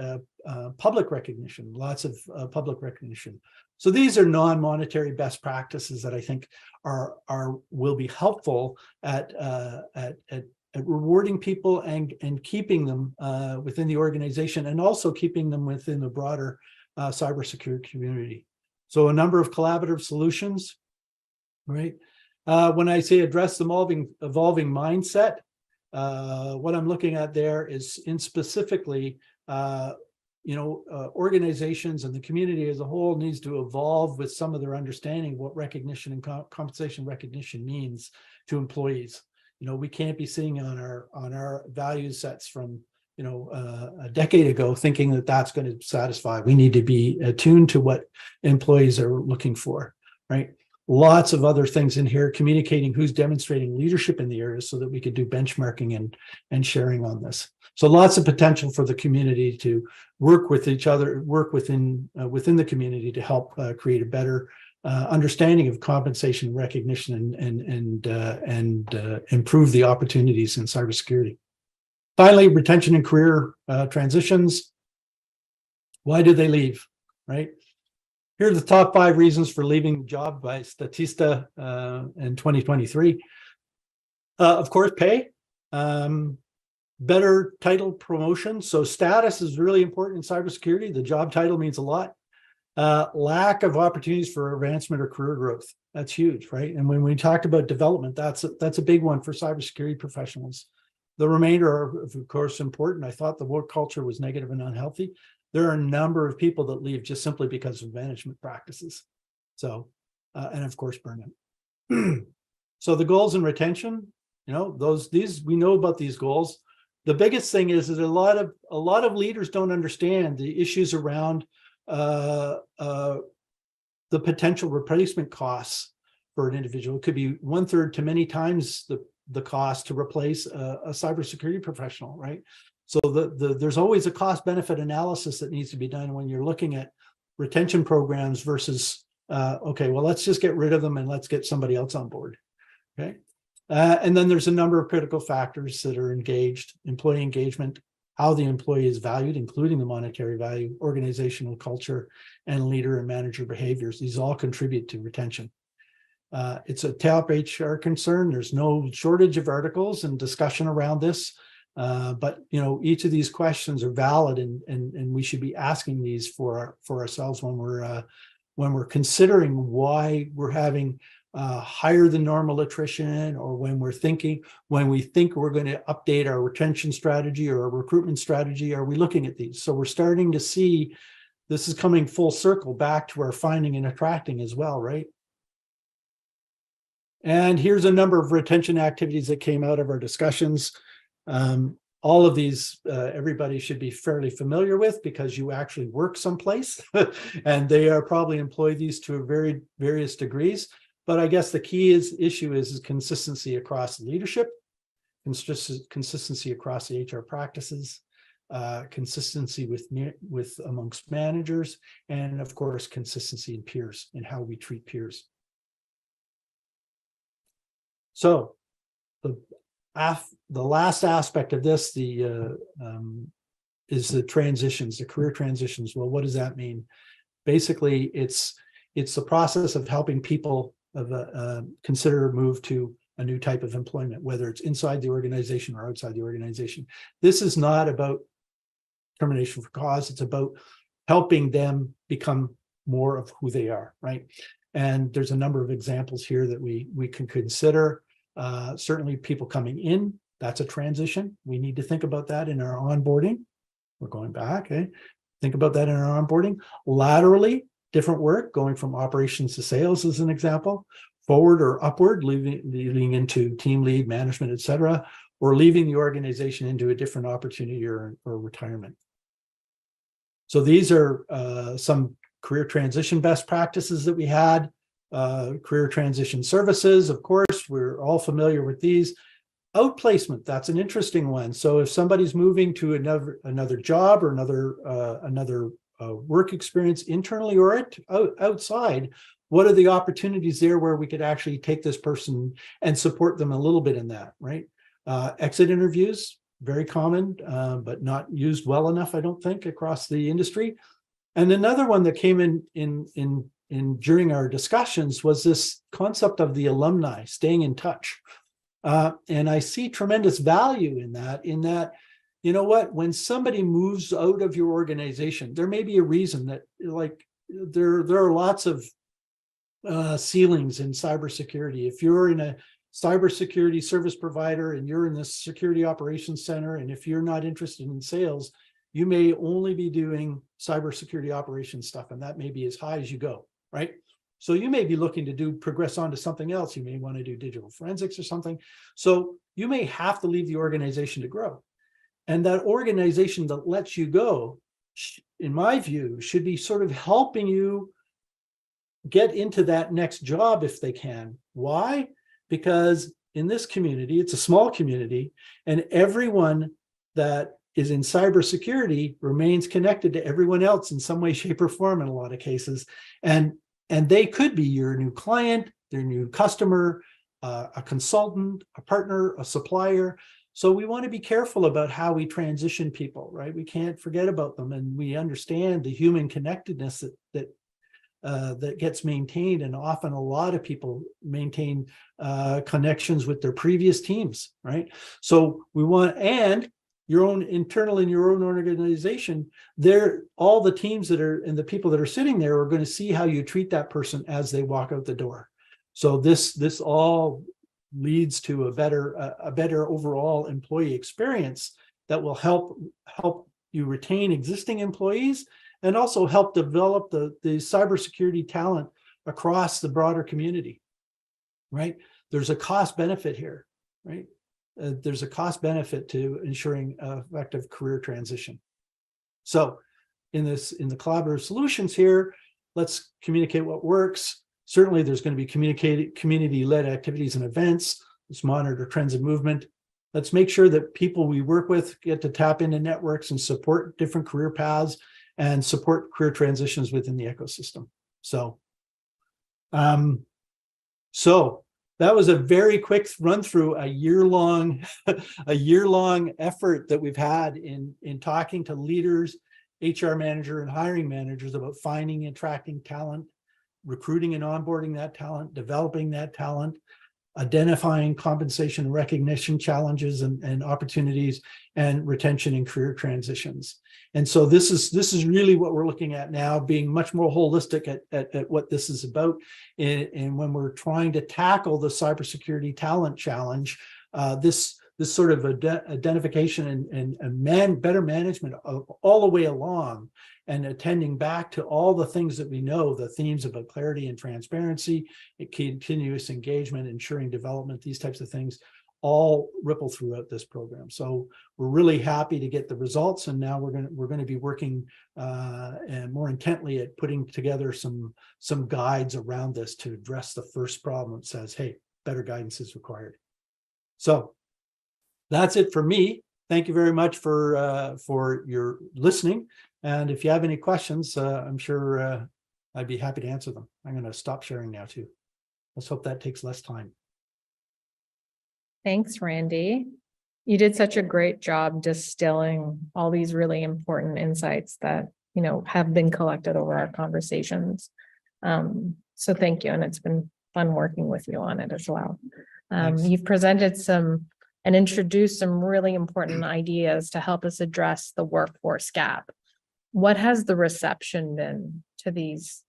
public recognition, lots of public recognition. So these are non-monetary best practices that I think will be helpful at rewarding people and keeping them within the organization, and also keeping them within the broader cybersecurity community. So a number of collaborative solutions, right? When I say address the evolving mindset, what I'm looking at there is specifically, organizations and the community as a whole needs to evolve with some of their understanding of what recognition and compensation recognition means to employees. You know, we can't be sitting on our value sets from a decade ago thinking that that's going to satisfy. We need to be attuned to what employees are looking for, right? Lots of other things in here, communicating who's demonstrating leadership in the area so that we could do benchmarking and sharing on this. So lots of potential for the community to work with each other, work within the community to help create a better understanding of compensation recognition and improve the opportunities in cybersecurity. Finally, retention and career transitions. Why do they leave, right? Here are the top 5 reasons for leaving the job by Statista in 2023. Of course, pay, better title promotion. So status is really important in cybersecurity. The job title means a lot. Lack of opportunities for advancement or career growth. That's huge, right? And when we talked about development, that's a big one for cybersecurity professionals. The remainder are, of course, important. I thought the work culture was negative and unhealthy. There are a number of people that leave just simply because of management practices. So, and of course, burnout. So the goals and retention, these we know about these goals. The biggest thing is that a lot of leaders don't understand the issues around the potential replacement costs for an individual. It could be 1/3 to many times the cost to replace a cybersecurity professional, right? So there's always a cost benefit analysis that needs to be done when you're looking at retention programs versus, okay, well, let's just get rid of them and let's get somebody else on board, okay? And then there's a number of critical factors that are engaged: employee engagement, how the employee is valued, including the monetary value, organizational culture, and leader and manager behaviors. These all contribute to retention. It's a top HR concern. There's no shortage of articles and discussion around this, but each of these questions are valid, and we should be asking these for ourselves when we're considering why we're having higher than normal attrition, or when we think we're going to update our retention strategy or our recruitment strategy. Are we looking at these? So we're starting to see this is coming full circle back to our finding and attracting as well, right? And here's a number of retention activities that came out of our discussions. All of these, everybody should be fairly familiar with because you actually work someplace and they are probably employ these to various degrees. But I guess the key issue is consistency across leadership, consistency across the HR practices, consistency with amongst managers, and of course, consistency in peers and how we treat peers. So the last aspect of this is the transitions, the career transitions. Well, what does that mean? Basically, it's the process of helping people consider a move to a new type of employment, whether it's inside the organization or outside the organization. This is not about termination for cause. It's about helping them become more of who they are, right? And there's a number of examples here that we can consider. Certainly people coming in That's a transition. We need to think about that in our onboarding. We're going back, eh? Think about that in our onboarding. Laterally, different work, going from operations to sales as an example, forward or upward, leading into team lead, management, et cetera, or leaving the organization into a different opportunity or retirement. So these are some career transition best practices that we had. Career transition services, of course, we're all familiar with these. Outplacement, that's an interesting one. So if somebody's moving to another job or another work experience internally or outside, what are the opportunities there where we could actually take this person and support them a little bit in that, right? Exit interviews, very common, but not used well enough, I don't think, across the industry. And another one that came in during our discussions was this concept of the alumni staying in touch. And I see tremendous value in that, you know what, when somebody moves out of your organization, there may be a reason that, like, there are lots of ceilings in cybersecurity. If you're in a cybersecurity service provider and you're in the security operations center, and if you're not interested in sales, you may only be doing cybersecurity operations stuff, and that may be as high as you go, right? So you may be looking to progress on to something else. You may want to do digital forensics or something. So you may have to leave the organization to grow. And that organization that lets you go, in my view, should be sort of helping you get into that next job if they can. Why? Because in this community, it's a small community, and everyone that is in cybersecurity remains connected to everyone else in some way, shape, or form in a lot of cases. And they could be your new client, their new customer, a consultant, a partner, a supplier. So we want to be careful about how we transition people, right? We can't forget about them, and we understand the human connectedness that gets maintained, and often a lot of people maintain connections with their previous teams, right? So we want, and your own internal in your own organization, all the teams that are and the people that are sitting there are going to see how you treat that person as they walk out the door. So this all leads to a better overall employee experience that will help you retain existing employees and also help develop the cybersecurity talent across the broader community, right? There's a cost benefit here, right? There's a cost benefit to ensuring effective career transition. So in the collaborative solutions here, let's communicate what works. Certainly there's going to be community-led activities and events. Let's monitor trends and movement. Let's make sure that people we work with get to tap into networks and support different career paths and support career transitions within the ecosystem. So that was a very quick run through a year-long effort that we've had in talking to leaders, HR manager, and hiring managers about finding and attracting talent, recruiting and onboarding that talent, developing that talent, identifying compensation and recognition challenges and opportunities, and retention and career transitions. And so this is really what we're looking at now, being much more holistic at what this is about. And when we're trying to tackle the cybersecurity talent challenge, this sort of identification and better management of all the way along, and attending back to all the things that we know, the themes about clarity and transparency, continuous engagement, ensuring development, these types of things, all ripple throughout this program. So we're really happy to get the results, and now we're going to be working and more intently at putting together some guides around this to address the first problem that says, hey, better guidance is required. So that's it for me. Thank you very much for your listening. And if you have any questions, I'm sure I'd be happy to answer them. I'm going to stop sharing now too. Let's hope that takes less time. Thanks, Randy. You did such a great job distilling all these really important insights that, have been collected over our conversations. So thank you. And it's been fun working with you on it as well. You've presented and introduced some really important ideas to help us address the workforce gap. What has the reception been to these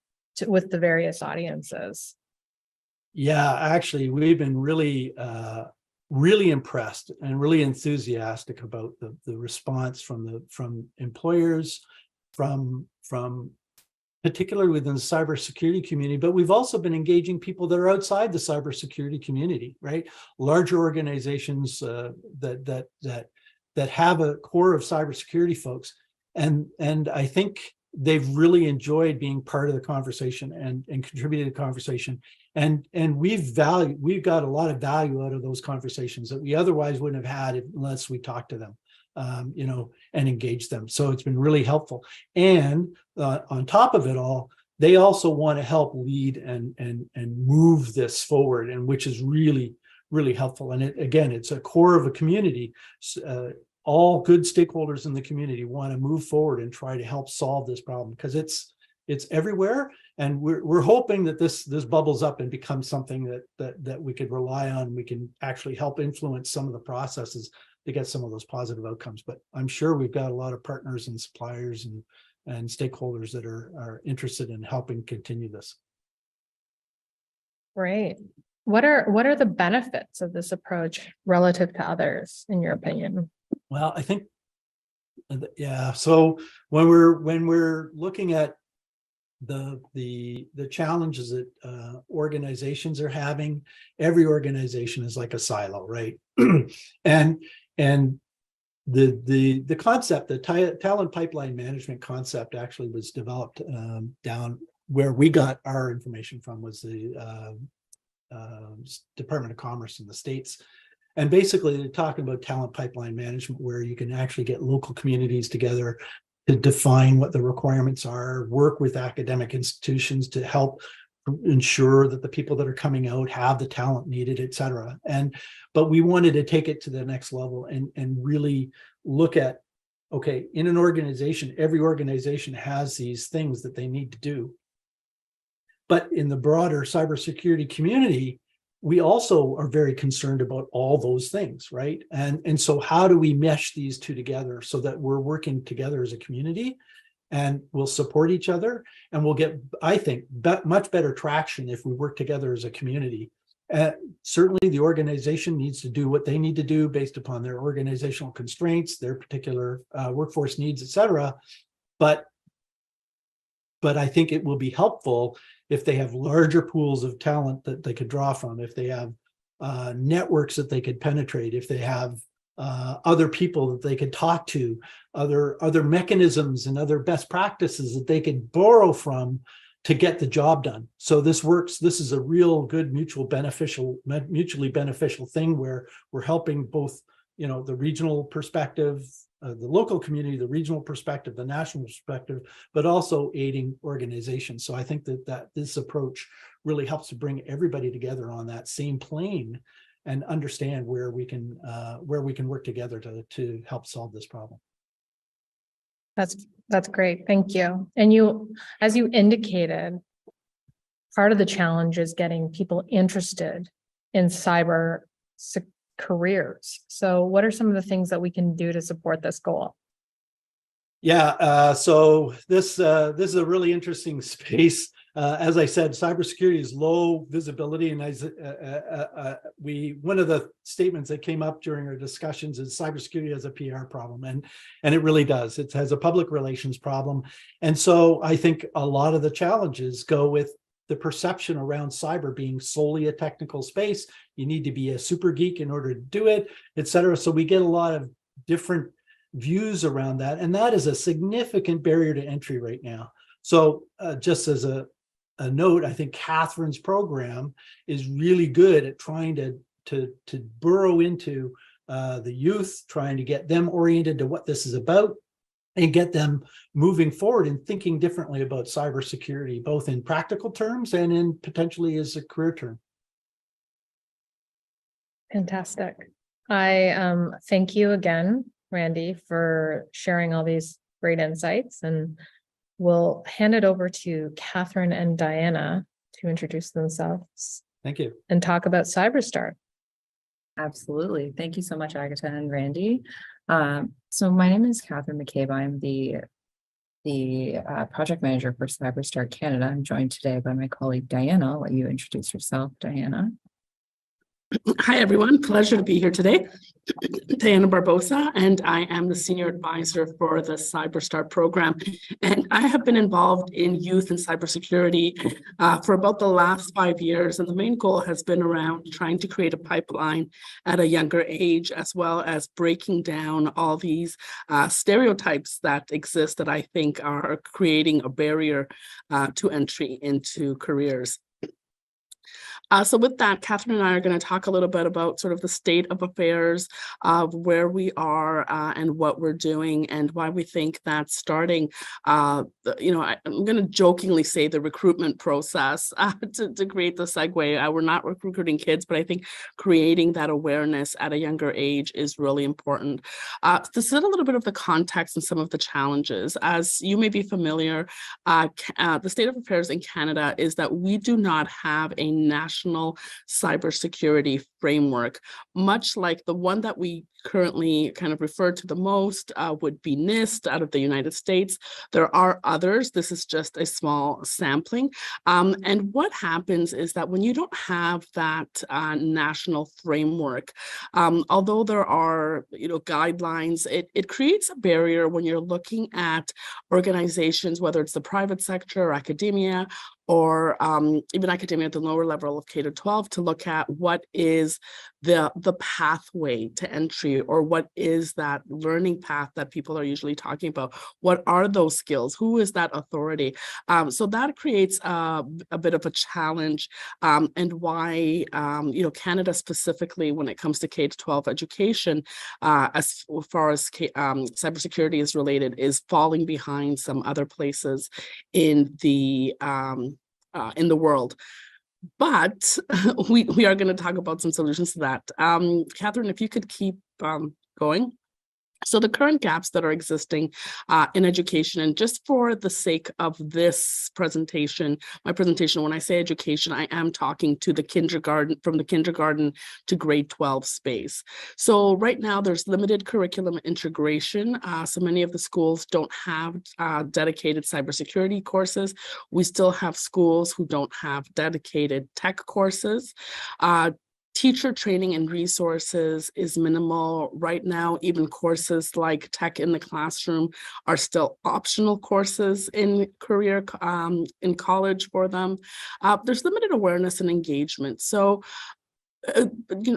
with the various audiences? Yeah, actually, we've been really really impressed and really enthusiastic about the response from employers, from particularly within the cybersecurity community, but we've also been engaging people that are outside the cybersecurity community, right? Larger organizations that have a core of cybersecurity folks, and I think they've really enjoyed being part of the conversation and contributed to the conversation. And we've got a lot of value out of those conversations that we otherwise wouldn't have had unless we talked to them, and engage them. So it's been really helpful. And on top of it all, they also want to help lead and move this forward, and which is really, really helpful. And it's a core of a community. All good stakeholders in the community want to move forward and try to help solve this problem, because it's everywhere, and we're hoping that this bubbles up and becomes something that we could rely on. We can actually help influence some of the processes to get some of those positive outcomes. But I'm sure we've got a lot of partners and suppliers and stakeholders that are interested in helping continue this. Great. What are the benefits of this approach relative to others, in your opinion? Well, I think, yeah. So when we're looking at the challenges that organizations are having, every organization is like a silo, right? and the concept, the talent pipeline management concept, actually was developed down where we got our information from, was the Department of Commerce in the States. And basically, they're talking about talent pipeline management, where you can actually get local communities together to define what the requirements are, work with academic institutions to help ensure that the people that are coming out have the talent needed, et cetera. But we wanted to take it to the next level and really look at, okay, in an organization, every organization has these things that they need to do. But in the broader cybersecurity community, we also are very concerned about all those things, right? And so how do we mesh these two together so that we're working together as a community, and we'll support each other, and we'll get, I think, much better traction if we work together as a community. Certainly the organization needs to do what they need to do based upon their organizational constraints, their particular workforce needs, et cetera. But I think it will be helpful if they have larger pools of talent that they could draw from, if they have networks that they could penetrate, if they have other people that they could talk to, other mechanisms and other best practices that they could borrow from to get the job done. So this works. This is a real good mutually beneficial thing, where we're helping both, the regional perspective, the local community, the regional perspective, the national perspective, but also aiding organizations. So I think that this approach really helps to bring everybody together on that same plane and understand where we can work together to help solve this problem. That's great. Thank you. And as you indicated, part of the challenge is getting people interested in cyber careers. So what are some of the things that we can do to support this goal? Yeah, so this is a really interesting space. As I said, cybersecurity is low visibility, and one of the statements that came up during our discussions is cybersecurity has a PR problem, and it really does. It has a public relations problem, and so I think a lot of the challenges go with the perception around cyber being solely a technical space. You need to be a super geek in order to do it, et cetera. So we get a lot of different views around that, and that is a significant barrier to entry right now. So just as a note, I think Kathryn's program is really good at trying to burrow into the youth, trying to get them oriented to what this is about, and get them moving forward and thinking differently about cybersecurity, both in practical terms and in potentially as a career term. Fantastic. I thank you again, Randy, for sharing all these great insights, and we'll hand it over to Kathryn and Diana to introduce themselves. Thank you. And talk about CyberStart. Absolutely. Thank you so much, Agata and Randy. So my name is Kathryn McCabe. I'm the project manager for CyberStart Canada. I'm joined today by my colleague Diana. I'll let you introduce yourself, Diana. Hi, everyone. Pleasure to be here today. Diana Barbosa, and I am the Senior Advisor for the CyberStar program. And I have been involved in youth and cybersecurity for about the last 5 years. And the main goal has been around trying to create a pipeline at a younger age, as well as breaking down all these stereotypes that exist that I think are creating a barrier to entry into careers. So with that, Kathryn and I are going to talk a little bit about sort of the state of affairs of where we are and what we're doing and why we think that starting, I'm going to jokingly say the recruitment process to create the segue. We're not recruiting kids, but I think creating that awareness at a younger age is really important. To set a little bit of the context and some of the challenges, as you may be familiar, the state of affairs in Canada is that we do not have a national cybersecurity framework, much like the one that we currently kind of refer to the most would be NIST out of the United States. There are others. This is just a small sampling. And what happens is that when you don't have that national framework, although there are guidelines, it creates a barrier when you're looking at organizations, whether it's the private sector or academia, or even academia at the lower level of K-12, to look at what is the pathway to entry, or what is that learning path that people are usually talking about. What are those skills? Who is that authority? So that creates a bit of a challenge, and why Canada specifically, when it comes to K-12 education, as far as cybersecurity is related, is falling behind some other places in the world. But we are going to talk about some solutions to that. Kathryn, if you could keep going. So the current gaps that are existing in education, and just for the sake of this presentation, my presentation, when I say education, I am talking to the kindergarten, from the kindergarten to grade 12 space. So right now there's limited curriculum integration. So many of the schools don't have dedicated cybersecurity courses. We still have schools who don't have dedicated tech courses. Teacher training and resources is minimal right now. Even courses like Tech in the Classroom are still optional courses in career, in college for them. There's limited awareness and engagement. So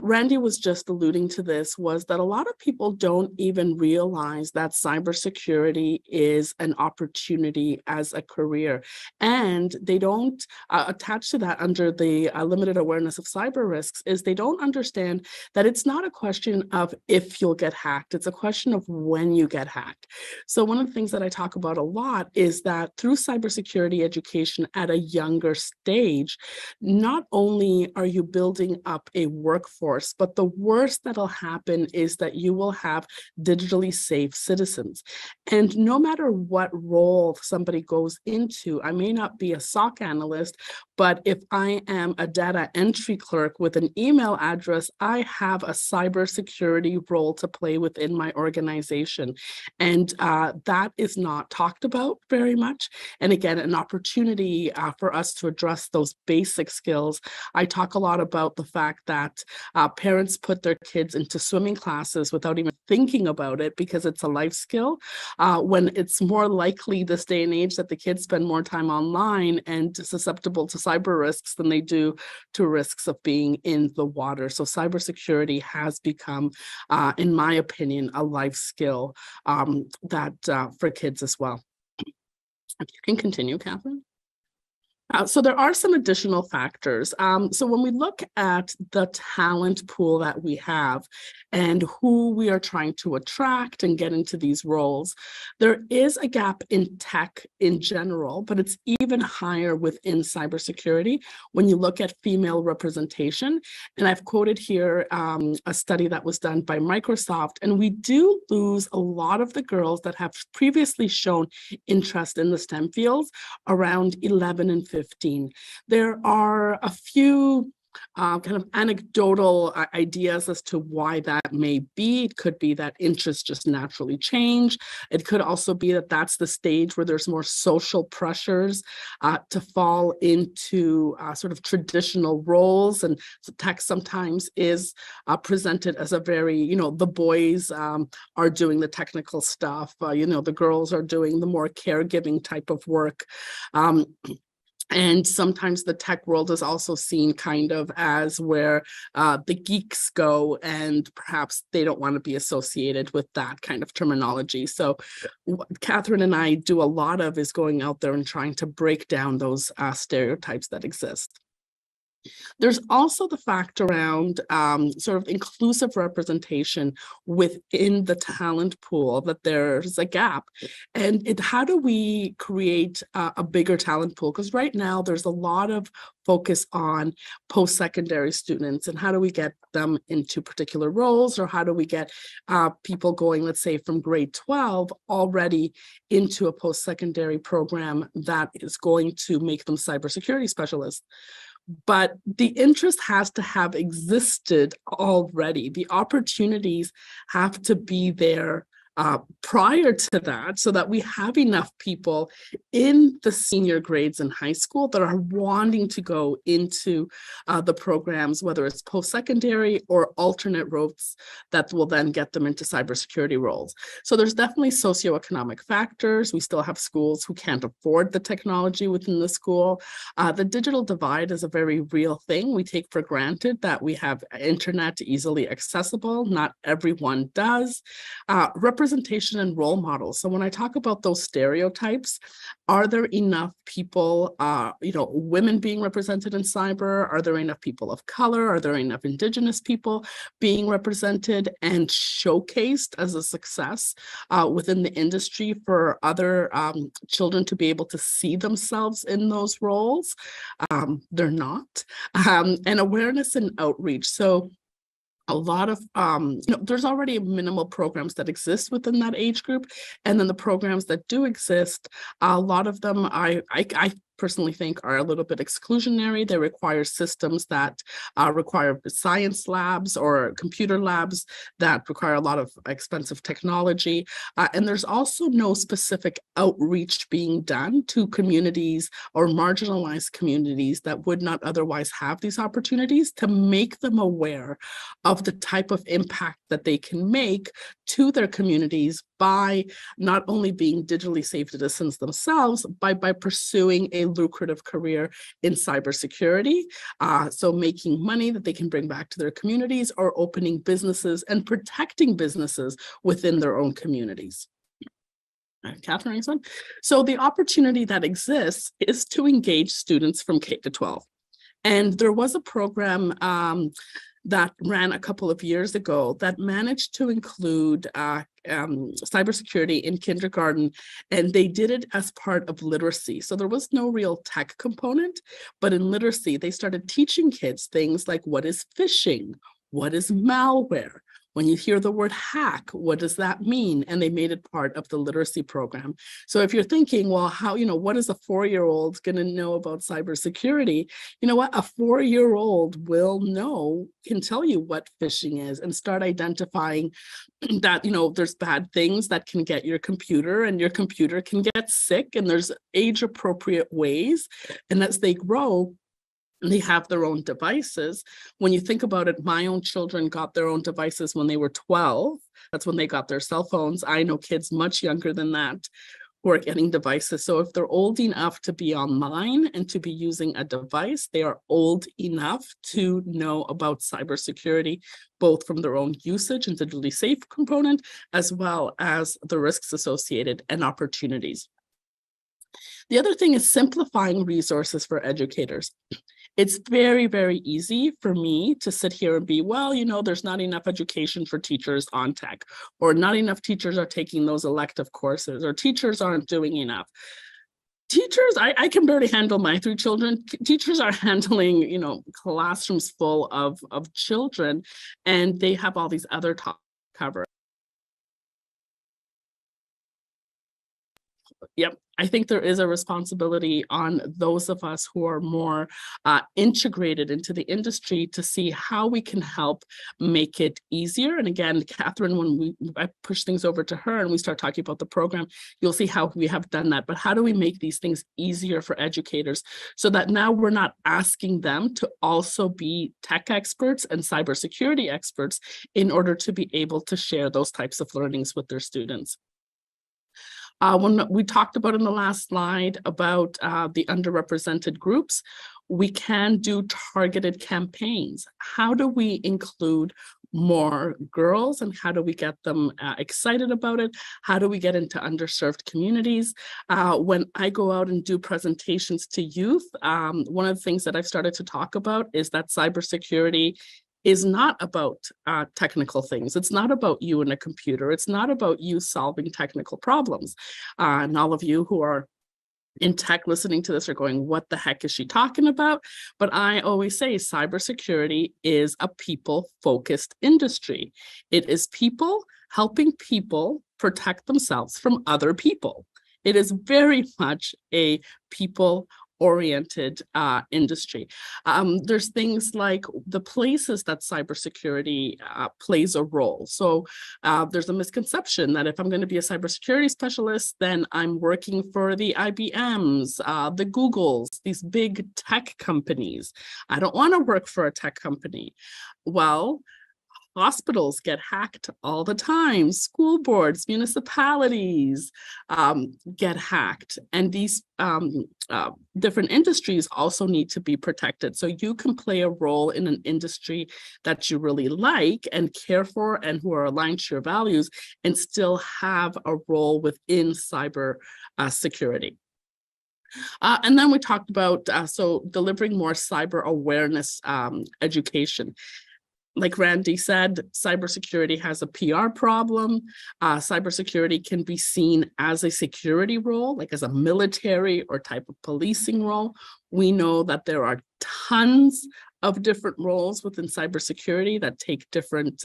Randy was just alluding to this, was that a lot of people don't even realize that cybersecurity is an opportunity as a career, and they don't attach to that under the limited awareness of cyber risks, is they don't understand that it's not a question of if you'll get hacked, it's a question of when you get hacked. So one of the things that I talk about a lot is that through cybersecurity education at a younger stage, not only are you building up a workforce, but the worst that'll happen is that you will have digitally safe citizens. And no matter what role somebody goes into, I may not be a SOC analyst, but if I am a data entry clerk with an email address, I have a cybersecurity role to play within my organization. And that is not talked about very much. And again, an opportunity for us to address those basic skills. I talk a lot about the fact that parents put their kids into swimming classes without even thinking about it because it's a life skill, when it's more likely this day and age that the kids spend more time online and susceptible to cyber risks than they do to risks of being in the water. So cybersecurity has become, in my opinion, a life skill that for kids as well. If you can continue, Kathryn. So there are some additional factors. So when we look at the talent pool that we have and who we are trying to attract and get into these roles, there is a gap in tech in general, but it's even higher within cybersecurity when you look at female representation. And I've quoted here a study that was done by Microsoft, and we do lose a lot of the girls that have previously shown interest in the STEM fields around 11 and 15. There are a few kind of anecdotal ideas as to why that may be. It could be that interests just naturally change. It could also be that that's the stage where there's more social pressures to fall into sort of traditional roles. And tech sometimes is presented as a very, the boys are doing the technical stuff, the girls are doing the more caregiving type of work. And sometimes the tech world is also seen kind of as where the geeks go, and perhaps they don't want to be associated with that kind of terminology. So what Kathryn and I do a lot of is going out there and trying to break down those stereotypes that exist. There's also the fact around sort of inclusive representation within the talent pool, that there's a gap. And how do we create a bigger talent pool? Because right now there's a lot of focus on post-secondary students, and how do we get them into particular roles, or how do we get people going, let's say, from grade 12 already into a post-secondary program that is going to make them cybersecurity specialists. But the interest has to have existed already. The opportunities have to be there prior to that, so that we have enough people in the senior grades in high school that are wanting to go into the programs, whether it's post-secondary or alternate routes that will then get them into cybersecurity roles. So there's definitely socioeconomic factors. We still have schools who can't afford the technology within the school. The digital divide is a very real thing. We take for granted that we have internet easily accessible. Not everyone does. Representation and role models. So when I talk about those stereotypes, are there enough people, women being represented in cyber? Are there enough people of color? Are there enough Indigenous people being represented and showcased as a success within the industry for other children to be able to see themselves in those roles? They're not. And awareness and outreach. So a lot of, there's already minimal programs that exist within that age group. And then the programs that do exist, a lot of them I personally think are a little bit exclusionary. They require systems that require science labs or computer labs that require a lot of expensive technology. And there's also no specific outreach being done to communities or marginalized communities that would not otherwise have these opportunities, to make them aware of the type of impact that they can make to their communities by not only being digitally safe citizens themselves, by pursuing a lucrative career in cybersecurity. So making money that they can bring back to their communities, or opening businesses and protecting businesses within their own communities. Kathryn, next one. So the opportunity that exists is to engage students from K-12. And there was a program that ran a couple of years ago that managed to include cybersecurity in kindergarten, and they did it as part of literacy. So there was no real tech component, but in literacy, they started teaching kids things like, what is phishing? What is malware? When you hear the word hack, what does that mean? And they made it part of the literacy program. So if you're thinking, well, how, what is a 4-year-old going to know about cybersecurity? You know what? A 4-year-old can tell you what phishing is, and start identifying that, there's bad things that can get your computer, and your computer can get sick, and there's age appropriate ways. And as they grow, they have their own devices. When you think about it, my own children got their own devices when they were 12. That's when they got their cell phones. I know kids much younger than that who are getting devices. So if they're old enough to be online and to be using a device, they are old enough to know about cybersecurity, both from their own usage and digitally safe component, as well as the risks associated and opportunities. The other thing is simplifying resources for educators. It's very, very easy for me to sit here and be, well, there's not enough education for teachers on tech, or not enough teachers are taking those elective courses, or teachers aren't doing enough. Teachers, I can barely handle my 3 children. Teachers are handling, classrooms full of children, and they have all these other topics covered. Yep, I think there is a responsibility on those of us who are more integrated into the industry to see how we can help make it easier. And again, Kathryn, when I push things over to her and we start talking about the program, you'll see how we have done that. But how do we make these things easier for educators so that now we're not asking them to also be tech experts and cybersecurity experts in order to be able to share those types of learnings with their students. When we talked about in the last slide about the underrepresented groups, we can do targeted campaigns. How do we include more girls and how do we get them excited about it? How do we get into underserved communities? When I go out and do presentations to youth, one of the things that I've started to talk about is that cybersecurity is not about technical things. It's not about you and a computer. It's not about you solving technical problems. And all of you who are in tech listening to this are going, what the heck is she talking about? But I always say cybersecurity is a people-focused industry. It is people helping people protect themselves from other people. It is very much a people-oriented industry. There's things like the places that cybersecurity plays a role. So there's a misconception that if I'm going to be a cybersecurity specialist, then I'm working for the IBMs, the Googles, these big tech companies. I don't want to work for a tech company. Well, hospitals get hacked all the time. School boards, municipalities get hacked. And these different industries also need to be protected. So you can play a role in an industry that you really like and care for and who are aligned to your values and still have a role within cyber security. And then we talked about so delivering more cyber awareness education. Like Randy said, cybersecurity has a PR problem. Cybersecurity can be seen as a security role, like as a military or type of policing role. We know that there are tons of different roles within cybersecurity that take different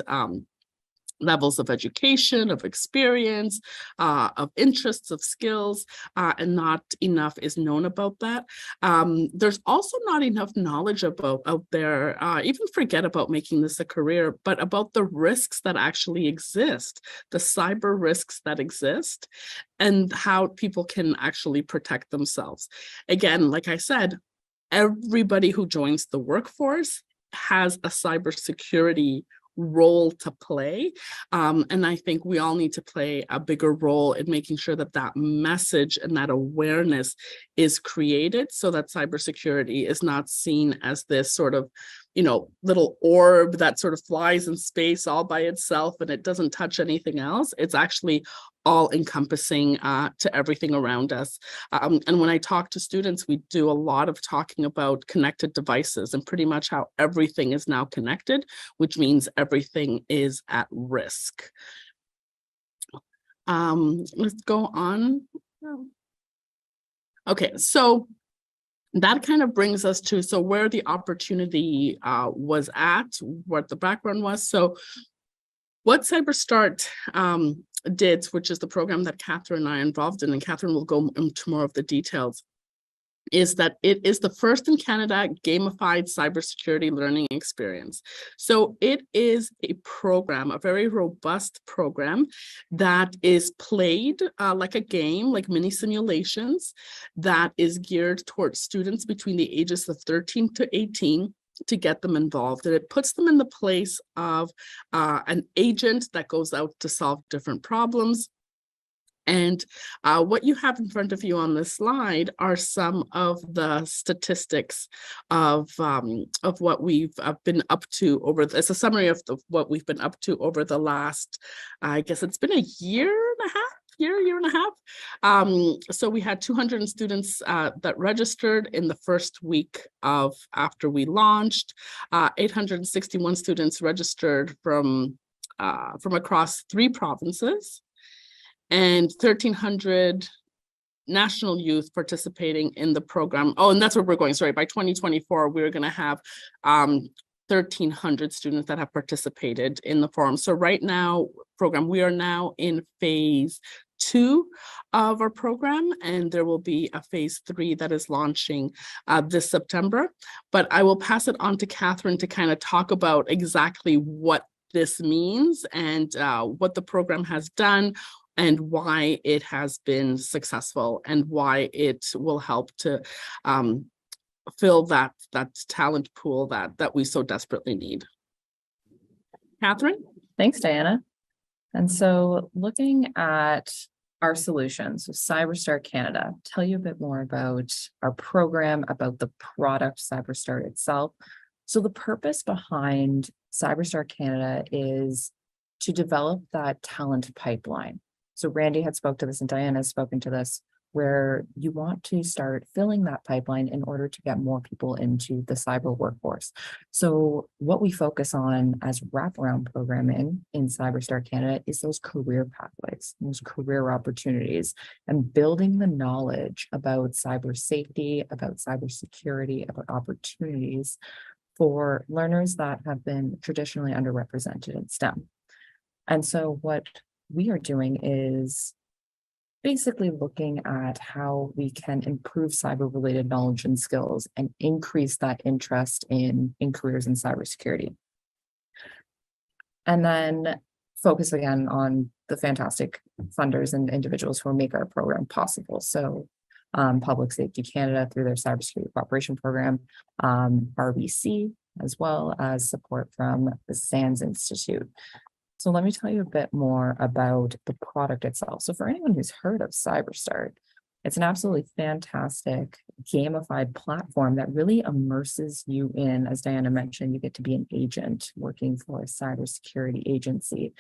levels of education, of experience, of interests, of skills, and not enough is known about that. There's also not enough knowledge about out there, even forget about making this a career, but about the risks that actually exist, the cyber risks that exist, and how people can actually protect themselves. Again, like I said, everybody who joins the workforce has a cybersecurity role to play. And I think we all need to play a bigger role in making sure that that message and that awareness is created so that cybersecurity is not seen as this sort of, you know, little orb that sort of flies in space all by itself and it doesn't touch anything else. It's actually all encompassing to everything around us. And when I talk to students, we do a lot of talking about connected devices and pretty much how everything is now connected, which means everything is at risk. Let's go on. Okay, so that kind of brings us to, so where the opportunity was at, what the background was. So what CyberStart did, which is the program that Kathryn and I are involved in, and Kathryn will go into more of the details, is that it is the first in Canada gamified cybersecurity learning experience. So it is a program, a very robust program that is played like a game, like mini simulations, that is geared towards students between the ages of 13 to 18 to get them involved. And it puts them in the place of an agent that goes out to solve different problems. And what you have in front of you on this slide are some of the statistics of what we've been up to over. It's a summary of what we've been up to over the last, I guess it's been a year and a half. So we had 200 students that registered in the first week of after we launched. 861 students registered from across 3 provinces. And 1,300 national youth participating in the program. Oh, and that's where we're going. Sorry, by 2024, we're going to have 1,300 students that have participated in the forum. So right now, program, we are now in phase 2 of our program, and there will be a phase 3 that is launching this September. But I will pass it on to Kathryn to kind of talk about exactly what this means and what the program has done and why it has been successful and why it will help to fill that talent pool that we so desperately need. Kathryn? Thanks, Diana. And so looking at our solutions, so CyberStart Canada, tell you a bit more about our program, about the product CyberStart itself. So the purpose behind CyberStart Canada is to develop that talent pipeline. So Randy had spoke to this and Diana has spoken to this, where you want to start filling that pipeline in order to get more people into the cyber workforce. So what we focus on as wraparound programming in CyberStart Canada is those career pathways, those career opportunities, and building the knowledge about cyber safety, about cybersecurity, about opportunities for learners that have been traditionally underrepresented in STEM. And so what we are doing is basically looking at how we can improve cyber-related knowledge and skills and increase that interest in careers in cybersecurity. And then focus again on the fantastic funders and individuals who make our program possible. So Public Safety Canada through their Cybersecurity Cooperation Program, RBC, as well as support from the SANS Institute. So let me tell you a bit more about the product itself. So for anyone who's heard of CyberStart, it's an absolutely fantastic gamified platform that really immerses you in, as Diana mentioned, you get to be an agent working for a cybersecurity agency,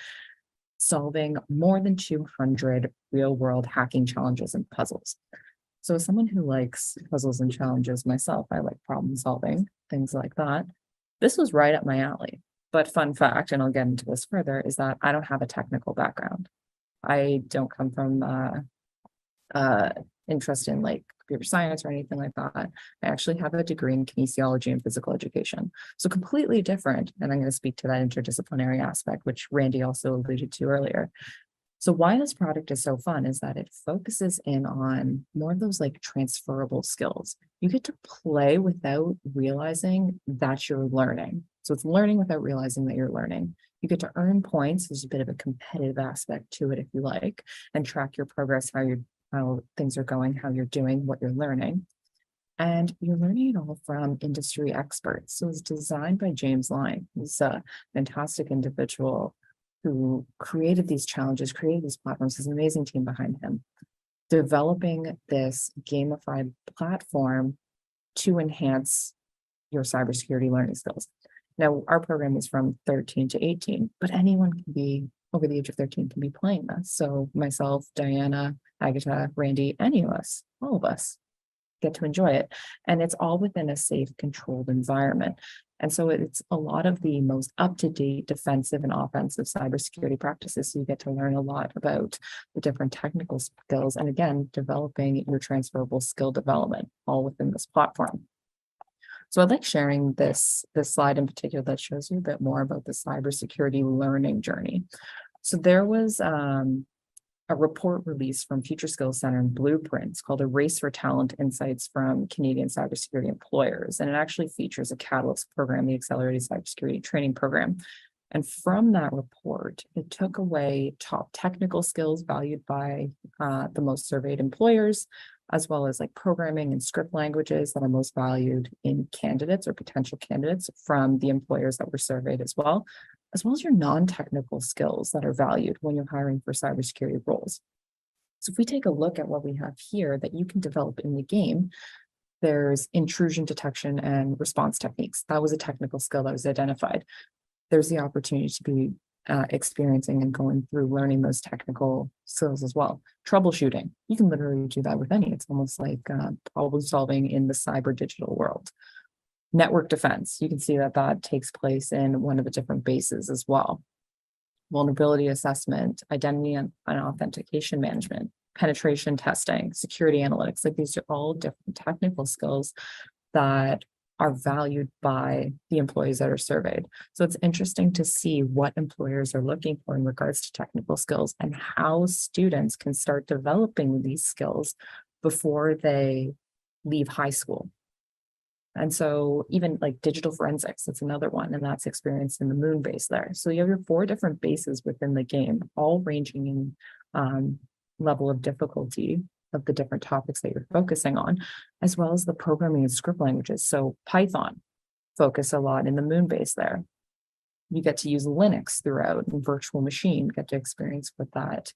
solving more than 200 real-world hacking challenges and puzzles. So as someone who likes puzzles and challenges myself, I like problem solving, things like that. This was right up my alley. But fun fact, and I'll get into this further, is that I don't have a technical background. I don't come from interest in like computer science or anything like that. I actually have a degree in kinesiology and physical education. So completely different. And I'm going to speak to that interdisciplinary aspect, which Randy also alluded to earlier. So why this product is so fun is that it focuses in on more of those like transferable skills. You get to play without realizing that you're learning. So it's learning without realizing that you're learning. You get to earn points. There's a bit of a competitive aspect to it, if you like, and track your progress, how things are going, how you're doing, what you're learning. And you're learning it all from industry experts. So it's designed by James Line, who's a fantastic individual who created these challenges, created these platforms. There's an amazing team behind him, developing this gamified platform to enhance your cybersecurity learning skills. Now, our program is from 13 to 18, but anyone can be over the age of 13 can be playing this. So myself, Diana, Agata, Randy, any of us, all of us get to enjoy it. And it's all within a safe, controlled environment. And so it's a lot of the most up-to-date defensive and offensive cybersecurity practices. So you get to learn a lot about the different technical skills and again, developing your transferable skill development all within this platform. So I'd like sharing this slide in particular that shows you a bit more about the cybersecurity learning journey. So there was a report released from Future Skills Center and Blueprints called A Race for Talent Insights from Canadian Cybersecurity Employers. And it actually features a Catalyst program, the Accelerated Cybersecurity Training Program. And from that report, it took away top technical skills valued by the most surveyed employers, as well as like programming and script languages that are most valued in candidates or potential candidates from the employers that were surveyed as well as your non-technical skills that are valued when you're hiring for cybersecurity roles. So if we take a look at what we have here that you can develop in the game, there's intrusion detection and response techniques. That was a technical skill that was identified. There's the opportunity to be experiencing and going through learning those technical skills as well. Troubleshooting, you can literally do that with any. It's almost like problem solving in the cyber digital world. Network defense, you can see that that takes place in one of the different bases as well. Vulnerability assessment, identity and authentication management, penetration testing, security analytics, like these are all different technical skills that are valued by the employees that are surveyed. So it's interesting to see what employers are looking for in regards to technical skills and how students can start developing these skills before they leave high school. And so even like digital forensics, that's another one, and that's experienced in the moon base there. So you have your 4 different bases within the game, all ranging in level of difficulty of the different topics that you're focusing on, as well as the programming and script languages. So Python focus a lot in the moon base there. You get to use Linux throughout, and virtual machine, get to experience what that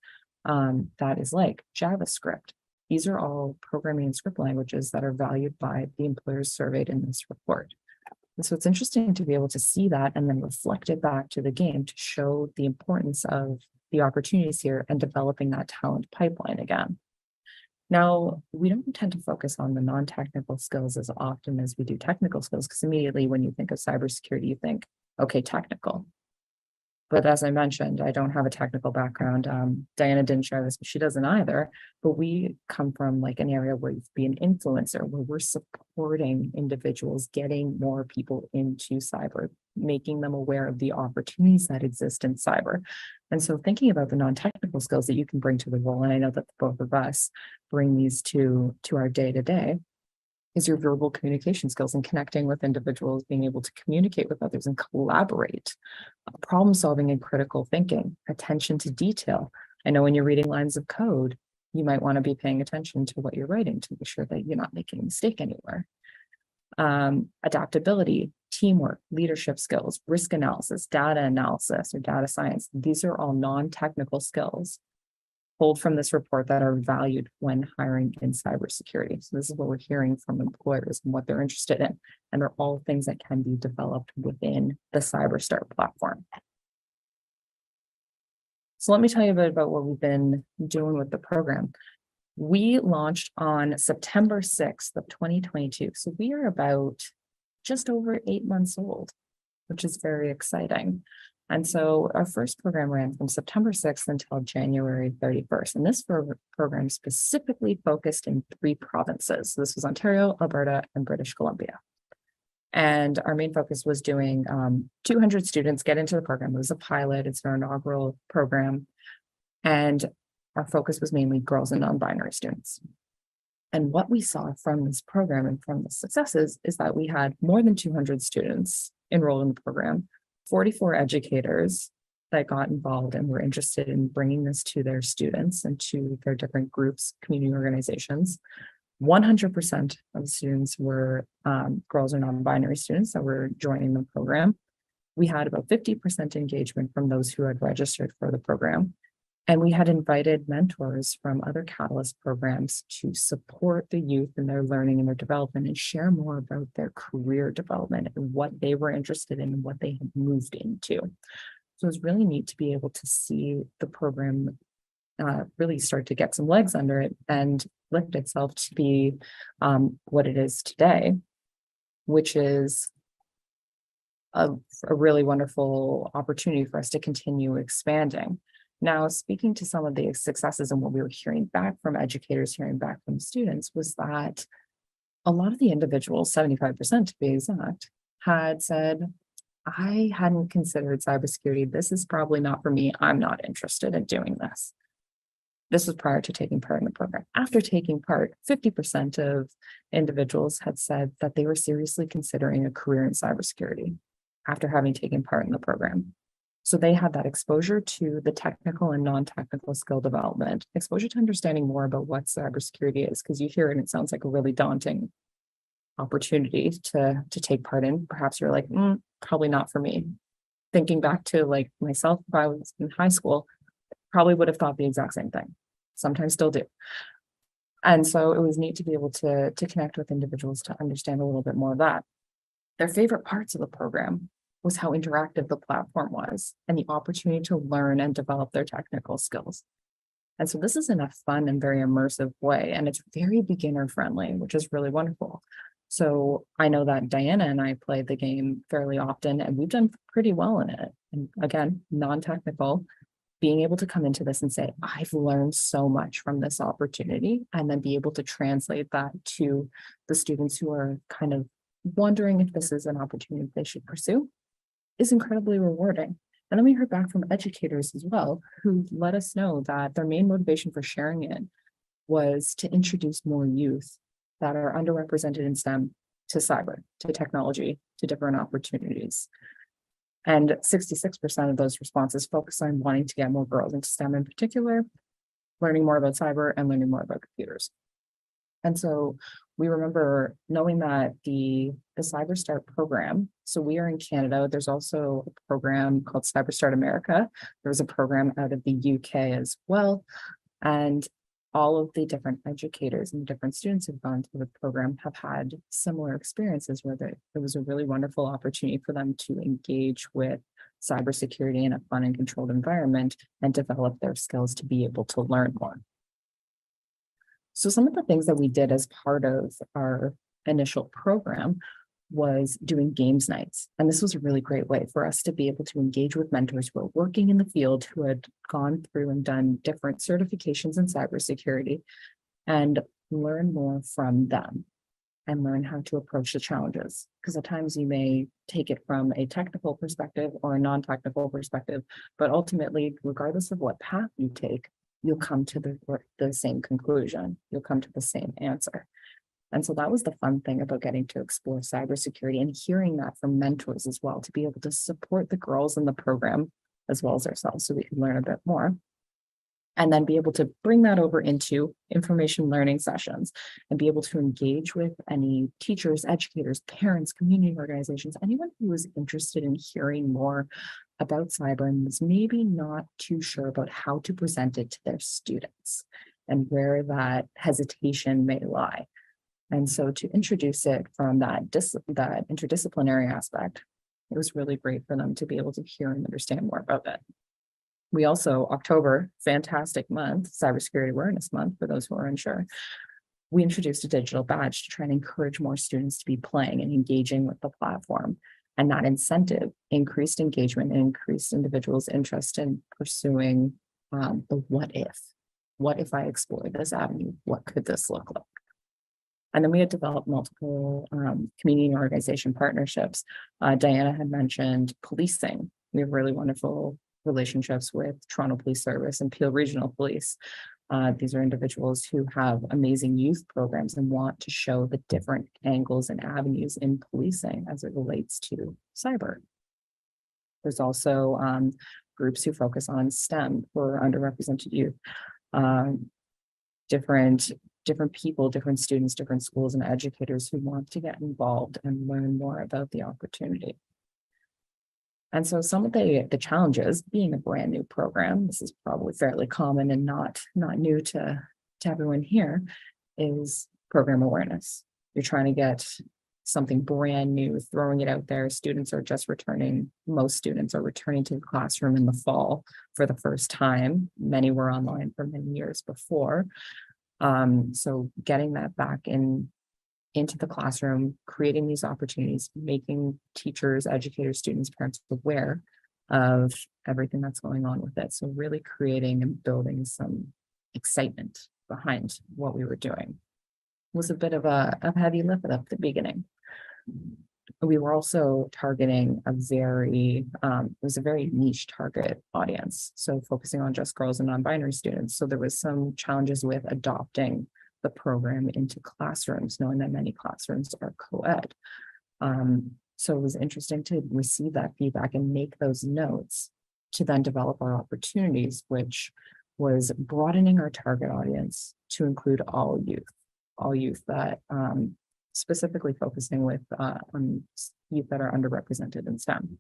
is like. JavaScript. These are all programming and script languages that are valued by the employers surveyed in this report. And so it's interesting to be able to see that and then reflect it back to the game to show the importance of the opportunities here and developing that talent pipeline again. Now, we don't tend to focus on the non-technical skills as often as we do technical skills, because immediately when you think of cybersecurity, you think, okay, technical. But as I mentioned, I don't have a technical background. Diana didn't share this, but she doesn't either. But we come from like an area where you be an influencer, where we're supporting individuals, getting more people into cyber, making them aware of the opportunities that exist in cyber. And so thinking about the non-technical skills that you can bring to the role, and I know that both of us bring these to our day-to-day, is your verbal communication skills and connecting with individuals, being able to communicate with others and collaborate, problem solving and critical thinking, attention to detail. I know when you're reading lines of code, you might want to be paying attention to what you're writing to make sure that you're not making a mistake anywhere. Adaptability, teamwork, leadership skills, risk analysis, data analysis, or data science. These are all non-technical skills pulled from this report that are valued when hiring in cybersecurity. So this is what we're hearing from employers and what they're interested in. And they're all things that can be developed within the CyberStart platform. So let me tell you a bit about what we've been doing with the program. We launched on September 6th of 2022. So we are about just over 8 months old, which is very exciting. And so our first program ran from September 6th until January 31st. And this program specifically focused in 3 provinces. So this was Ontario, Alberta, and British Columbia. And our main focus was doing 200 students get into the program. It was a pilot. It's our inaugural program. And our focus was mainly girls and non-binary students. And what we saw from this program and from the successes is that we had more than 200 students enrolled in the program, 44 educators that got involved and were interested in bringing this to their students and to their different groups, community organizations. 100% of the students were girls or non-binary students that were joining the program. We had about 50% engagement from those who had registered for the program. And we had invited mentors from other Catalyst programs to support the youth in their learning and their development and share more about their career development and what they were interested in and what they had moved into. So it was really neat to be able to see the program really start to get some legs under it and lift itself to be what it is today, which is a really wonderful opportunity for us to continue expanding. Now, speaking to some of the successes and what we were hearing back from educators, hearing back from students, was that a lot of the individuals, 75% to be exact, had said, I hadn't considered cybersecurity. This is probably not for me. I'm not interested in doing this. This was prior to taking part in the program. After taking part, 50% of individuals had said that they were seriously considering a career in cybersecurity after having taken part in the program. So they had that exposure to the technical and non-technical skill development, exposure to understanding more about what cybersecurity is, because you hear it and it sounds like a really daunting opportunity to take part in. Perhaps you're like, probably not for me. Thinking back to like myself, if I was in high school, probably would have thought the exact same thing. Sometimes still do. And so it was neat to be able to connect with individuals to understand a little bit more of that. Their favorite parts of the program was how interactive the platform was and the opportunity to learn and develop their technical skills. And so this is in a fun and very immersive way, and it's very beginner friendly, which is really wonderful. So I know that Diana and I play the game fairly often, and we've done pretty well in it. And again, non-technical, being able to come into this and say, I've learned so much from this opportunity, and then be able to translate that to the students who are kind of wondering if this is an opportunity they should pursue is incredibly rewarding. And then we heard back from educators as well, who let us know that their main motivation for sharing it was to introduce more youth that are underrepresented in STEM to cyber, to technology, to different opportunities. And 66% of those responses focus on wanting to get more girls into STEM in particular, learning more about cyber and learning more about computers. And so we remember knowing that the CyberStart program, so we are in Canada, there's also a program called CyberStart America. There's a program out of the UK as well. And all of the different educators and different students who've gone through the program have had similar experiences where it was a really wonderful opportunity for them to engage with cybersecurity in a fun and controlled environment and develop their skills to be able to learn more. So some of the things that we did as part of our initial program was doing games nights. And this was a really great way for us to be able to engage with mentors who are working in the field, who had gone through and done different certifications in cybersecurity, and learn more from them and learn how to approach the challenges. Because at times you may take it from a technical perspective or a non-technical perspective, but ultimately, regardless of what path you take, you'll come to the same conclusion. You'll come to the same answer. And so that was the fun thing about getting to explore cybersecurity and hearing that from mentors as well, to be able to support the girls in the program as well as ourselves so we can learn a bit more. And then be able to bring that over into information learning sessions and be able to engage with any teachers, educators, parents, community organizations, anyone who was interested in hearing more about cyber and was maybe not too sure about how to present it to their students and where that hesitation may lie. And so to introduce it from that interdisciplinary aspect, it was really great for them to be able to hear and understand more about it. We also, October, fantastic month, Cybersecurity Awareness Month, for those who are unsure, we introduced a digital badge to try and encourage more students to be playing and engaging with the platform. And that incentive increased engagement and increased individuals' interest in pursuing the what if. What if I explore this avenue? What could this look like? And then we had developed multiple community and organization partnerships. Diana had mentioned policing. We have really wonderful relationships with Toronto Police Service and Peel Regional Police. These are individuals who have amazing youth programs and want to show the different angles and avenues in policing as it relates to cyber. There's also groups who focus on STEM for underrepresented youth. Different people, different students, different schools and educators who want to get involved and learn more about the opportunity. And so some of the challenges, being a brand new program, this is probably fairly common and not new to everyone here, is program awareness. You're trying to get something brand new, throwing it out there. Students are just returning, most students are returning to the classroom in the fall for the first time. Many were online for many years before. So getting that back into the classroom, creating these opportunities, making teachers, educators, students, parents aware of everything that's going on with it. So really creating and building some excitement behind what we were doing. It was a bit of a heavy lift at the beginning. We were also targeting it was a very niche target audience. So focusing on just girls and non-binary students. So there was some challenges with adopting the program into classrooms, knowing that many classrooms are co-ed. So it was interesting to receive that feedback and make those notes to then develop our opportunities, which was broadening our target audience to include all youth that specifically focusing with on youth that are underrepresented in STEM.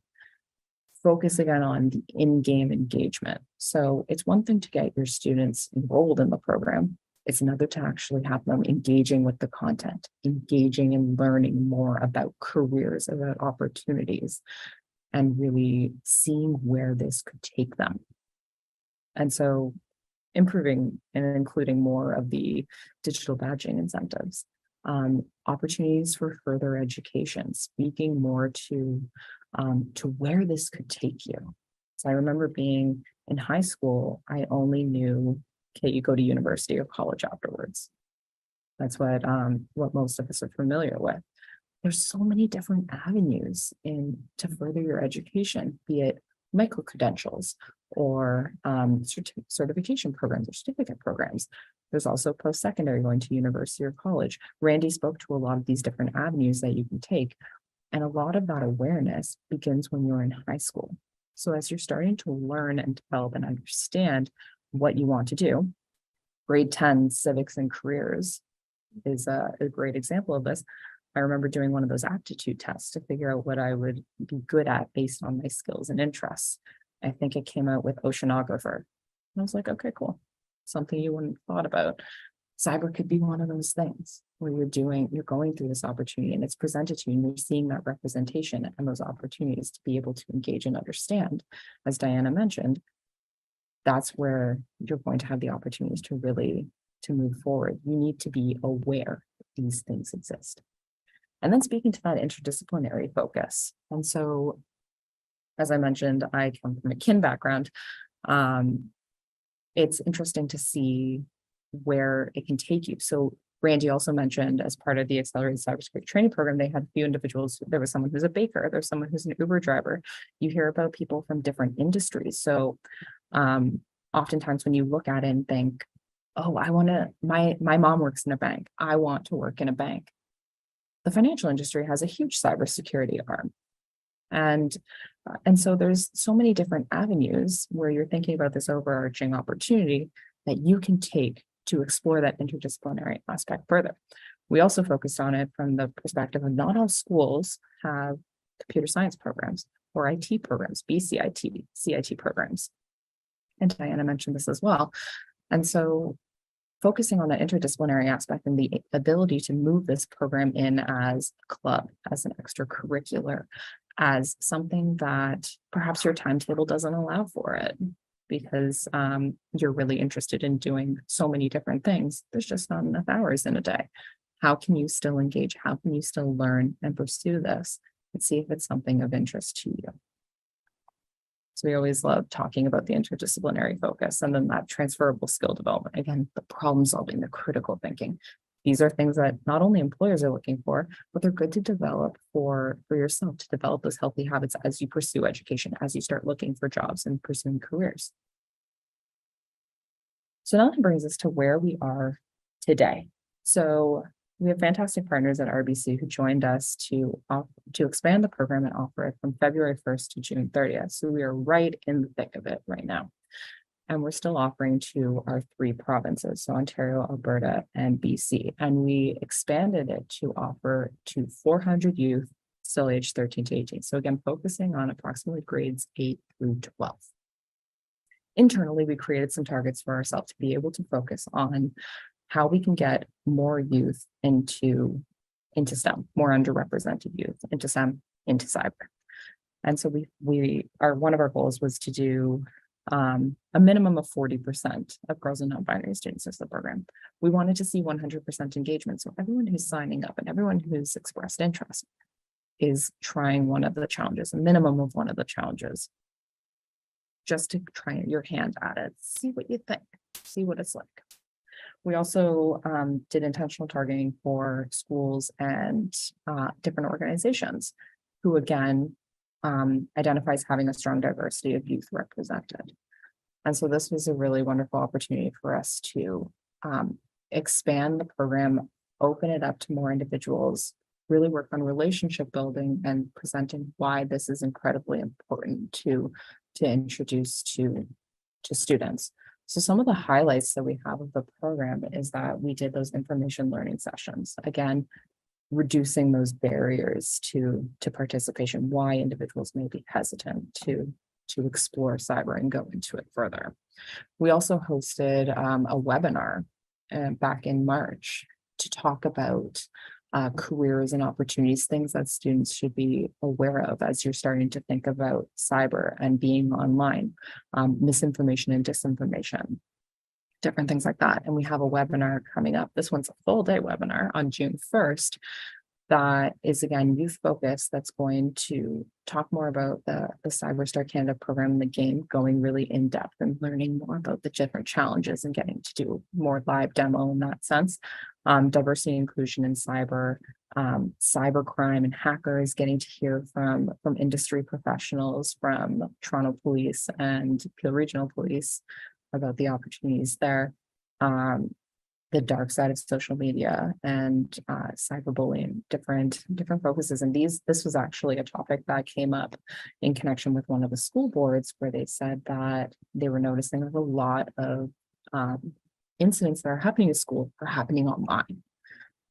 Focus again on the in-game engagement. So it's one thing to get your students enrolled in the program. It's another to actually have them engaging with the content, engaging and learning more about careers, about opportunities, and really seeing where this could take them. And so improving and including more of the digital badging incentives, opportunities for further education, speaking more to where this could take you. So I remember being in high school, I only knew, okay, you go to university or college afterwards. That's what most of us are familiar with. there's so many different avenues to further your education, be it micro credentials or certification programs or certificate programs. There's also post-secondary, going to university or college. Randy spoke to a lot of these different avenues that you can take. And a lot of that awareness begins when you're in high school. So as you're starting to learn and develop and understand what you want to do, grade 10 civics and careers is a great example of this. I remember doing one of those aptitude tests to figure out what I would be good at based on my skills and interests. I think it came out with oceanographer. And I was like, okay, cool. Something you wouldn't have thought about. Cyber could be one of those things where you're going through this opportunity and it's presented to you and you're seeing that representation and those opportunities to be able to engage and understand. As Diana mentioned, that's where you're going to have the opportunities to really move forward. You need to be aware that these things exist. And then speaking to that interdisciplinary focus. And so, as I mentioned, I come from a kin background. It's interesting to see where it can take you. So Randy also mentioned, as part of the accelerated cybersecurity training program, they had a few individuals. There was someone who's a baker, there's someone who's an Uber driver. You hear about people from different industries. So oftentimes when you look at it and think, oh, my mom works in a bank, I want to work in a bank. The financial industry has a huge cybersecurity arm. And so there's so many different avenues where you're thinking about this overarching opportunity that you can take to explore that interdisciplinary aspect further. We also focused on it from the perspective of not all schools have computer science programs or IT programs, BCIT, CIT programs. And Diana mentioned this as well. And so focusing on the interdisciplinary aspect and the ability to move this program in as a club, as an extracurricular, as something that perhaps your timetable doesn't allow for it because you're really interested in doing so many different things. There's just not enough hours in a day. How can you still engage? How can you still learn and pursue this and see if it's something of interest to you? So we always love talking about the interdisciplinary focus and then that transferable skill development. Again, the problem solving, the critical thinking. These are things that not only employers are looking for, but they're good to develop for yourself, to develop those healthy habits as you pursue education, as you start looking for jobs and pursuing careers. So now that brings us to where we are today. So we have fantastic partners at RBC who joined us to expand the program and offer it from February 1st to June 30th. So we are right in the thick of it right now. And we're still offering to our 3 provinces, so Ontario, Alberta, and BC. And we expanded it to offer to 400 youth still aged 13 to 18. So again, focusing on approximately grades 8 through 12. Internally, we created some targets for ourselves to be able to focus on how we can get more youth into STEM, more underrepresented youth into STEM, into cyber. And so one of our goals was to do a minimum of 40% of girls and non-binary students into the program. We wanted to see 100% engagement. So everyone who's signing up and everyone who's expressed interest is trying one of the challenges, a minimum of one of the challenges, just to try your hand at it, see what you think, see what it's like. We also did intentional targeting for schools and different organizations who, again, identifies having a strong diversity of youth represented. And so this was a really wonderful opportunity for us to expand the program, open it up to more individuals, really work on relationship building and presenting why this is incredibly important to introduce to students. So some of the highlights that we have of the program is that we did those information learning sessions. Again, reducing those barriers to participation, why individuals may be hesitant to explore cyber and go into it further. We also hosted a webinar back in March to talk about careers and opportunities, things that students should be aware of as you're starting to think about cyber and being online, misinformation and disinformation, different things like that. And we have a webinar coming up. This one's a full day webinar on June 1st that is, again, youth focused, that's going to talk more about the CyberStar Canada program, the game, going really in depth and learning more about the different challenges and getting to do more live demo in that sense. Diversity and inclusion in cyber, cyber crime and hackers, getting to hear from industry professionals, from Toronto Police and Peel Regional Police about the opportunities there. The dark side of social media and cyberbullying, different focuses. And this was actually a topic that came up in connection with one of the school boards, where they said that they were noticing that a lot of incidents that are happening at school are happening online.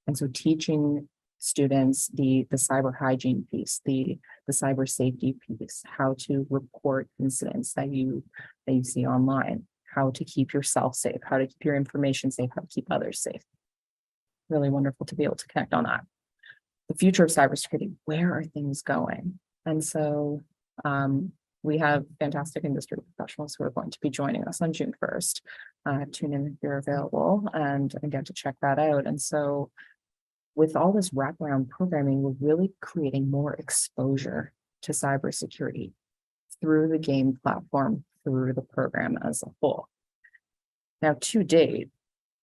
And so teaching students the cyber hygiene piece, the cyber safety piece, how to report incidents that you see online, how to keep yourself safe, how to keep your information safe, how to keep others safe. Really wonderful to be able to connect on that. The future of cybersecurity, where are things going? And so we have fantastic industry professionals who are going to be joining us on June 1st. Tune in if you're available and get to check that out. And so with all this wraparound programming, we're really creating more exposure to cybersecurity through the game platform, through the program as a whole. Now, to date,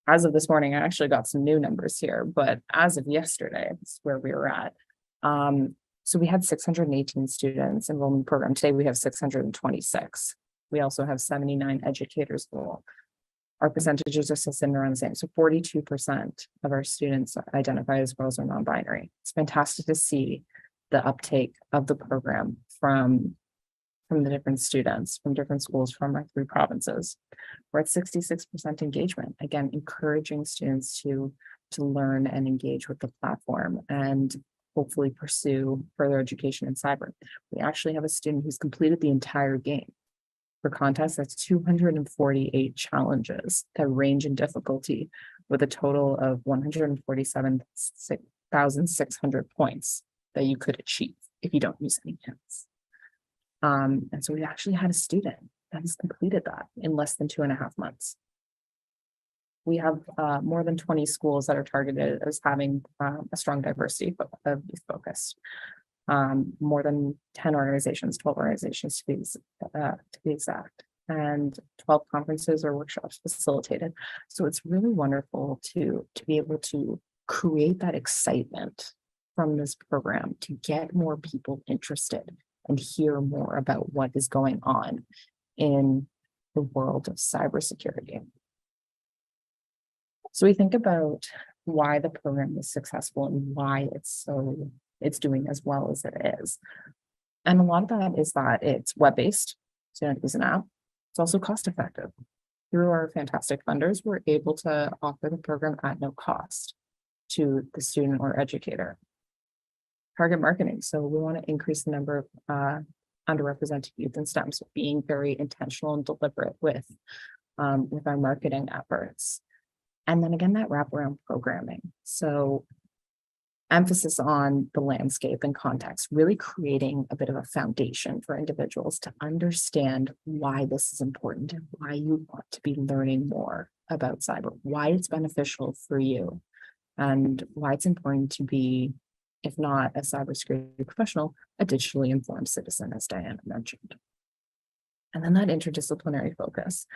as of this morning, I actually got some new numbers here, but as of yesterday, that's where we were at. So we had 618 students enrolled in the program. Today, we have 626. We also have 79 educators enrolled. Our percentages are still sitting around the same. So 42% of our students identify as girls or non-binary. It's fantastic to see the uptake of the program from the different students, from different schools, from our 3 provinces. We're at 66% engagement, again, encouraging students to learn and engage with the platform and hopefully pursue further education in cyber. We actually have a student who's completed the entire game. For context, that's 248 challenges that range in difficulty, with a total of 147,600 points that you could achieve if you don't use any hints. And so we actually had a student that has completed that in less than 2.5 months. We have more than 20 schools that are targeted as having a strong diversity of youth focus. More than 10 organizations, 12 organizations to be exact, and 12 conferences or workshops facilitated. So it's really wonderful to be able to create that excitement from this program to get more people interested and hear more about what is going on in the world of cybersecurity. So we think about why the program is successful and why it's doing as well as it is. And a lot of that is that it's web-based, so you don't use an app. It's also cost-effective. Through our fantastic funders, we're able to offer the program at no cost to the student or educator. Target marketing. So we want to increase the number of underrepresented youth in STEM. So being very intentional and deliberate with our marketing efforts. And then again, that wraparound programming. So emphasis on the landscape and context, really creating a bit of a foundation for individuals to understand why this is important and why you want to be learning more about cyber, why it's beneficial for you, and why it's important to be, if not a cybersecurity professional, a digitally informed citizen, as Diana mentioned. And then that interdisciplinary focus.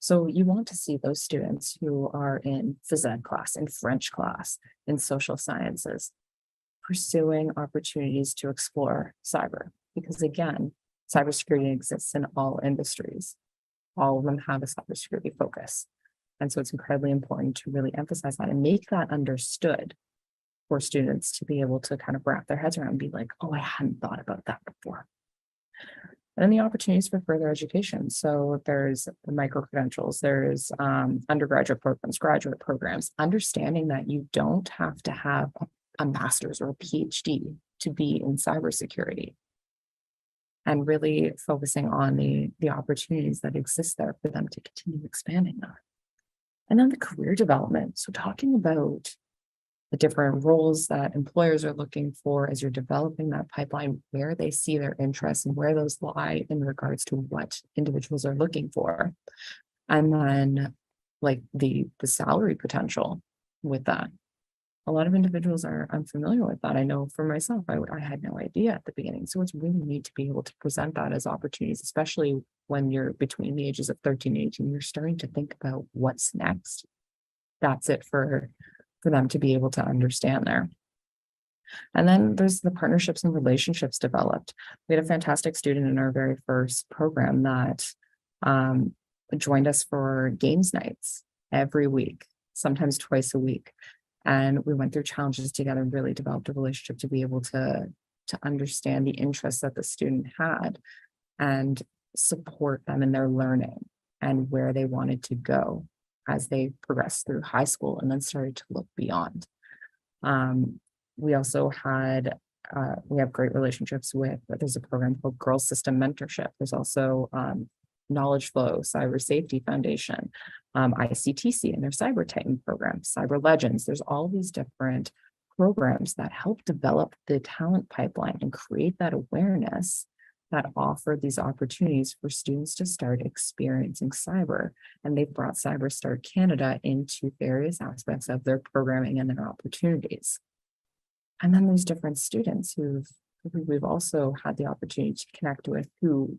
So you want to see those students who are in phys ed class, in French class, in social sciences, pursuing opportunities to explore cyber. Because again, cybersecurity exists in all industries. All of them have a cybersecurity focus. And so it's incredibly important to really emphasize that and make that understood for students to be able to kind of wrap their heads around and be like, oh, I hadn't thought about that before. And then the opportunities for further education. So there's the micro-credentials, there's undergraduate programs, graduate programs, understanding that you don't have to have a master's or a PhD to be in cybersecurity, and really focusing on the opportunities that exist there for them to continue expanding that. And then the career development. So talking about the different roles that employers are looking for as you're developing that pipeline, where they see their interests and where those lie in regards to what individuals are looking for. And then like the salary potential with that. a lot of individuals are unfamiliar with that. I know for myself, I had no idea at the beginning. So it's really neat to be able to present that as opportunities, especially when you're between the ages of 13 and 18, you're starting to think about what's next. That's it for them to be able to understand there. And then there's the partnerships and relationships developed. We had a fantastic student in our very first program that joined us for games nights every week, sometimes twice a week. And we went through challenges together and really developed a relationship to be able to understand the interests that the student had and support them in their learning and where they wanted to go as they progressed through high school and then started to look beyond. We also had, we have great relationships with, there's a program called Girl System Mentorship. There's also Knowledge Flow, Cyber Safety Foundation, ICTC and their Cyber Titan program, Cyber Legends. There's all these different programs that help develop the talent pipeline and create that awareness that offer these opportunities for students to start experiencing cyber. And they've brought CyberStart Canada into various aspects of their programming and their opportunities. And then there's different students who we've also had the opportunity to connect with who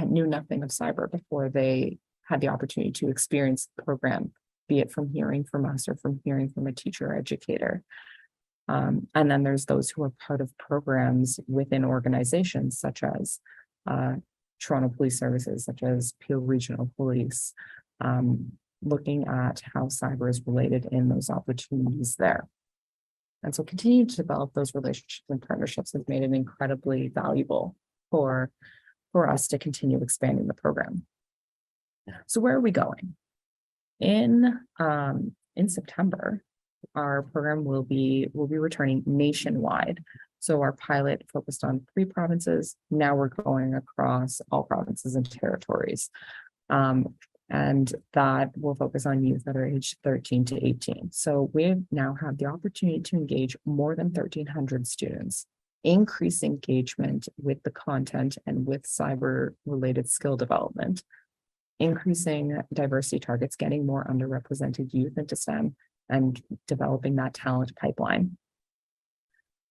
knew nothing of cyber before they had the opportunity to experience the program, be it from hearing from us or from hearing from a teacher or educator. And then there's those who are part of programs within organizations such as Toronto Police Services, such as Peel Regional Police, looking at how cyber is related in those opportunities there. And so continuing to develop those relationships and partnerships has made it incredibly valuable for us to continue expanding the program. So where are we going? In September, our program will be returning nationwide. So our pilot focused on 3 provinces. Now we're going across all provinces and territories. And that will focus on youth that are aged 13 to 18. So we now have the opportunity to engage more than 1,300 students, increase engagement with the content and with cyber-related skill development, increasing diversity targets, getting more underrepresented youth into STEM, and developing that talent pipeline.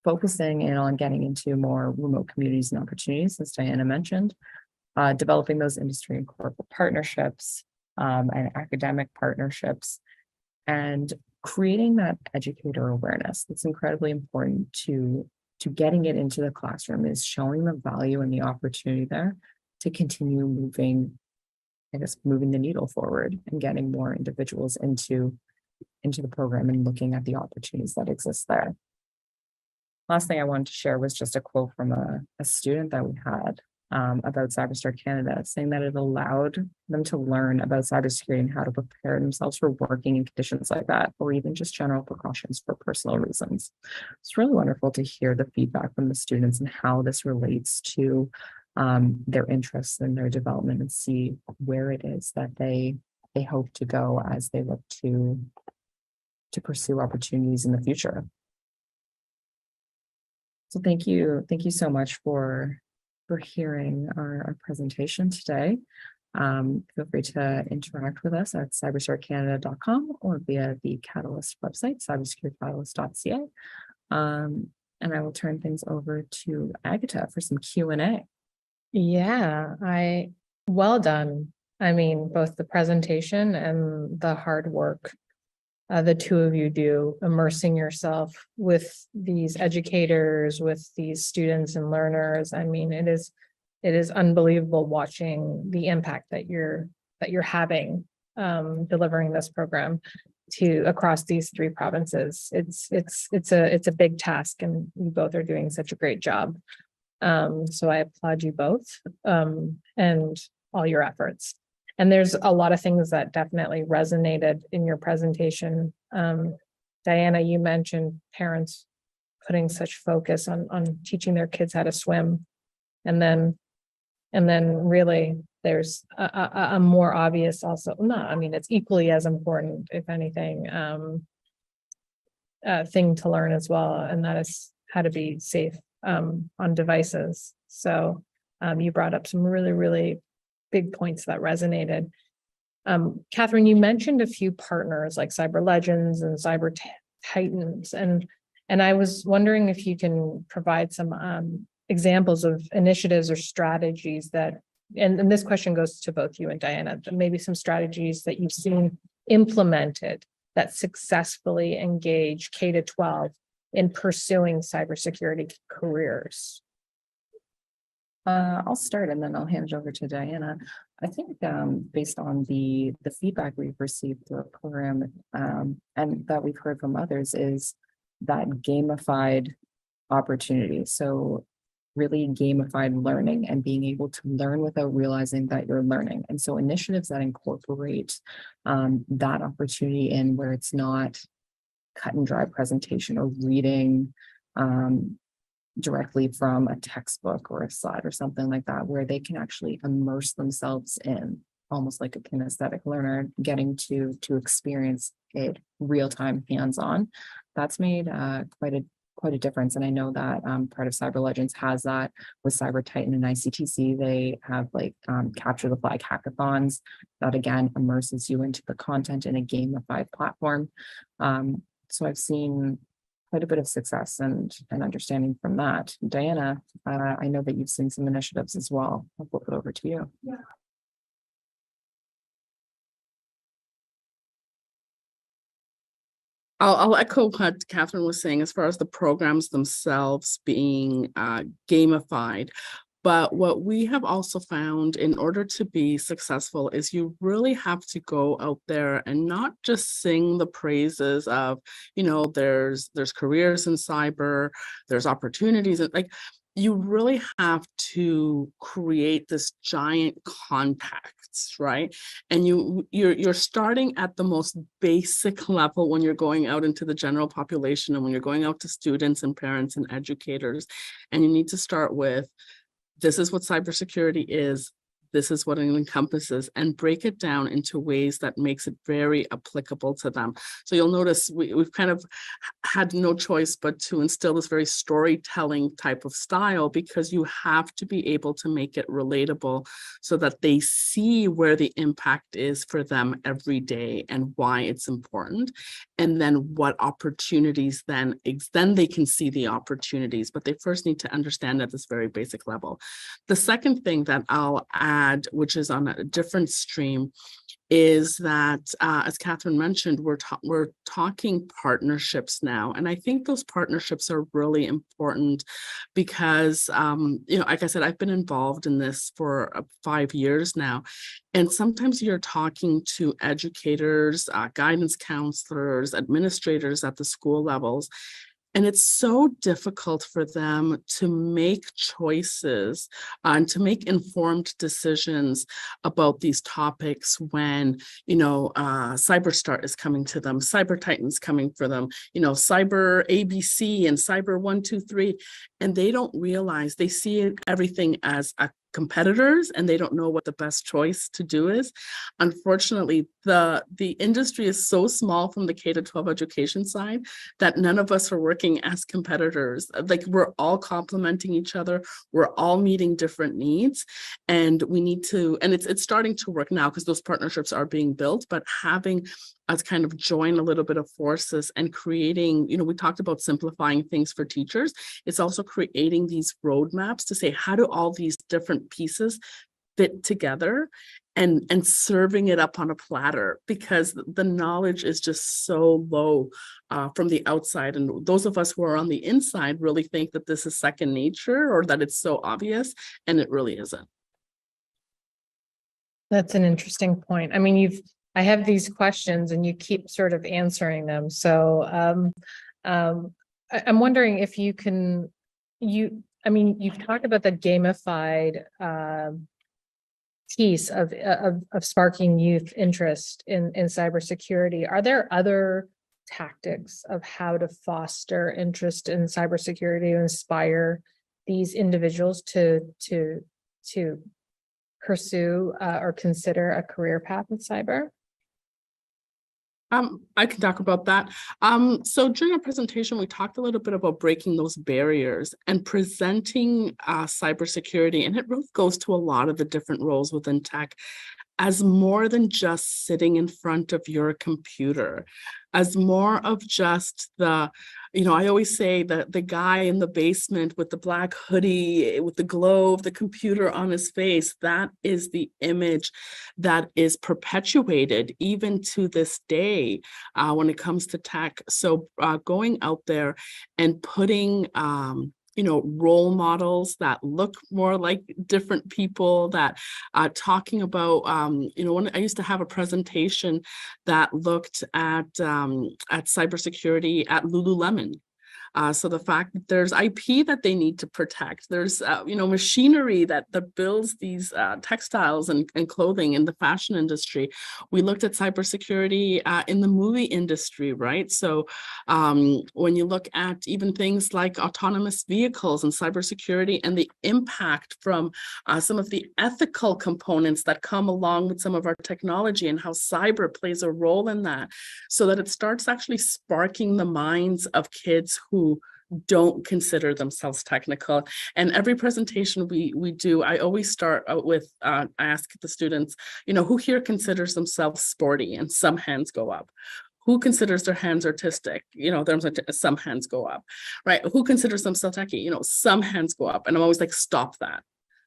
Focusing in on getting into more remote communities and opportunities, as Diana mentioned, developing those industry and corporate partnerships and academic partnerships, and creating that educator awareness. That's incredibly important to getting it into the classroom, is showing the value and the opportunity there to continue moving the needle forward and getting more individuals into the program and looking at the opportunities that exist there. Last thing I wanted to share was just a quote from a student that we had about CyberStart Canada, saying that it allowed them to learn about cybersecurity and how to prepare themselves for working in conditions like that, or even just general precautions for personal reasons. It's really wonderful to hear the feedback from the students and how this relates to their interests and their development, and see where it is that they hope to go as they look to pursue opportunities in the future. So thank you so much for hearing our presentation today. Feel free to interact with us at cybersecuritycanada.com or via the Catalyst website, cybersecuritycatalyst.ca. And I will turn things over to Agata for some Q&A. Yeah, well done. I mean, both the presentation and the hard work the two of you do, immersing yourself with these educators, with these students and learners. I mean, it is unbelievable watching the impact that you're having delivering this program across these 3 provinces. It's a big task, and you both are doing such a great job. So I applaud you both and all your efforts. And there's a lot of things that definitely resonated in your presentation. Diana, you mentioned parents putting such focus on teaching their kids how to swim. And then really there's a more obvious also, it's equally as important, if anything, thing to learn as well. And that is how to be safe on devices. So you brought up some really, really big points that resonated. Kathryn, you mentioned a few partners like Cyber Legends and Cyber tightens. And I was wondering if you can provide some examples of initiatives or strategies that, and this question goes to both you and Diana, maybe some strategies that you've seen implemented that successfully engage K-12 in pursuing cybersecurity careers. I'll start and then I'll hand it over to Diana. I think based on the feedback we've received through our program and that we've heard from others is that gamified opportunity. So really gamified learning and being able to learn without realizing that you're learning. And so initiatives that incorporate that opportunity in where it's not cut and dry presentation or reading directly from a textbook or a slide or something like that, where they can actually immerse themselves in almost like a kinesthetic learner, getting to experience it real-time hands-on. That's made quite a difference. And I know that part of Cyber Legends has that with Cyber Titan and ICTC. They have like capture the flag hackathons that again immerses you into the content in a gamified platform. So I've seen quite a bit of success and understanding from that. Diana, I know that you've seen some initiatives as well. I'll flip it over to you. Yeah. I'll echo what Kathryn was saying as far as the programs themselves being gamified. But what we have also found in order to be successful is you really have to go out there and not just sing the praises of, you know, there's careers in cyber, there's opportunities, and like you really have to create this giant context, right? And you're starting at the most basic level when you're going out into the general population and when you're going out to students and parents and educators, and you need to start with, this is what cybersecurity is. This is what it encompasses, and break it down into ways that makes it very applicable to them. So you'll notice we've kind of had no choice but to instill this very storytelling type of style, because you have to be able to make it relatable so that they see where the impact is for them every day and why it's important. And then what opportunities then they can see the opportunities, but they first need to understand at this very basic level. The second thing that I'll add, which is on a different stream, is that as Kathryn mentioned, we're talking partnerships now, and I think those partnerships are really important because you know, like I said, I've been involved in this for 5 years now, and sometimes you're talking to educators, guidance counselors, administrators at the school levels. And it's so difficult for them to make choices and to make informed decisions about these topics when, you know, CyberStart is coming to them, Cyber Titan's coming for them, you know, Cyber ABC and Cyber 123, and they don't realize, they see everything as competitors and they don't know what the best choice to do is. Unfortunately, the industry is so small from the K-12 education side that none of us are working as competitors. Like, we're all complementing each other. We're all meeting different needs, and we need to, and it's starting to work now because those partnerships are being built, but having us kind of join a little bit of forces and creating, you know, we talked about simplifying things for teachers. It's also creating these roadmaps to say, how do all these different pieces fit together, and serving it up on a platter, because the knowledge is just so low from the outside. And those of us who are on the inside really think that this is second nature or that it's so obvious, and it really isn't. That's an interesting point. I mean, I have these questions and you keep sort of answering them. So I'm wondering if you can, I mean, you've talked about the gamified piece of sparking youth interest in cybersecurity. Are there other tactics of how to foster interest in cybersecurity and inspire these individuals to pursue or consider a career path in cyber? I can talk about that. So during our presentation, we talked a little bit about breaking those barriers and presenting cybersecurity, and it really goes to a lot of the different roles within tech as more than just sitting in front of your computer, as more of just the, I always say that the guy in the basement with the black hoodie, with the glow of the computer on his face, that is the image that is perpetuated even to this day when it comes to tech. So going out there and putting, role models that look more like different people, that talking about, when I used to have a presentation that looked at cybersecurity at Lululemon. So the fact that there's IP that they need to protect, there's machinery that builds these textiles and clothing in the fashion industry. We looked at cybersecurity in the movie industry, right? So when you look at even things like autonomous vehicles and cybersecurity and the impact from some of the ethical components that come along with some of our technology and how cyber plays a role in that, so that it starts actually sparking the minds of kids who don't consider themselves technical. And every presentation we do, I always start out with, I ask the students, who here considers themselves sporty? And some hands go up. Who considers their hands artistic? Some hands go up, right? Who considers themselves techie? Some hands go up. And I'm always like, stop that.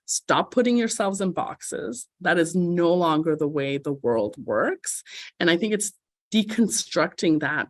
Stop putting yourselves in boxes. That is no longer the way the world works. And I think it's deconstructing that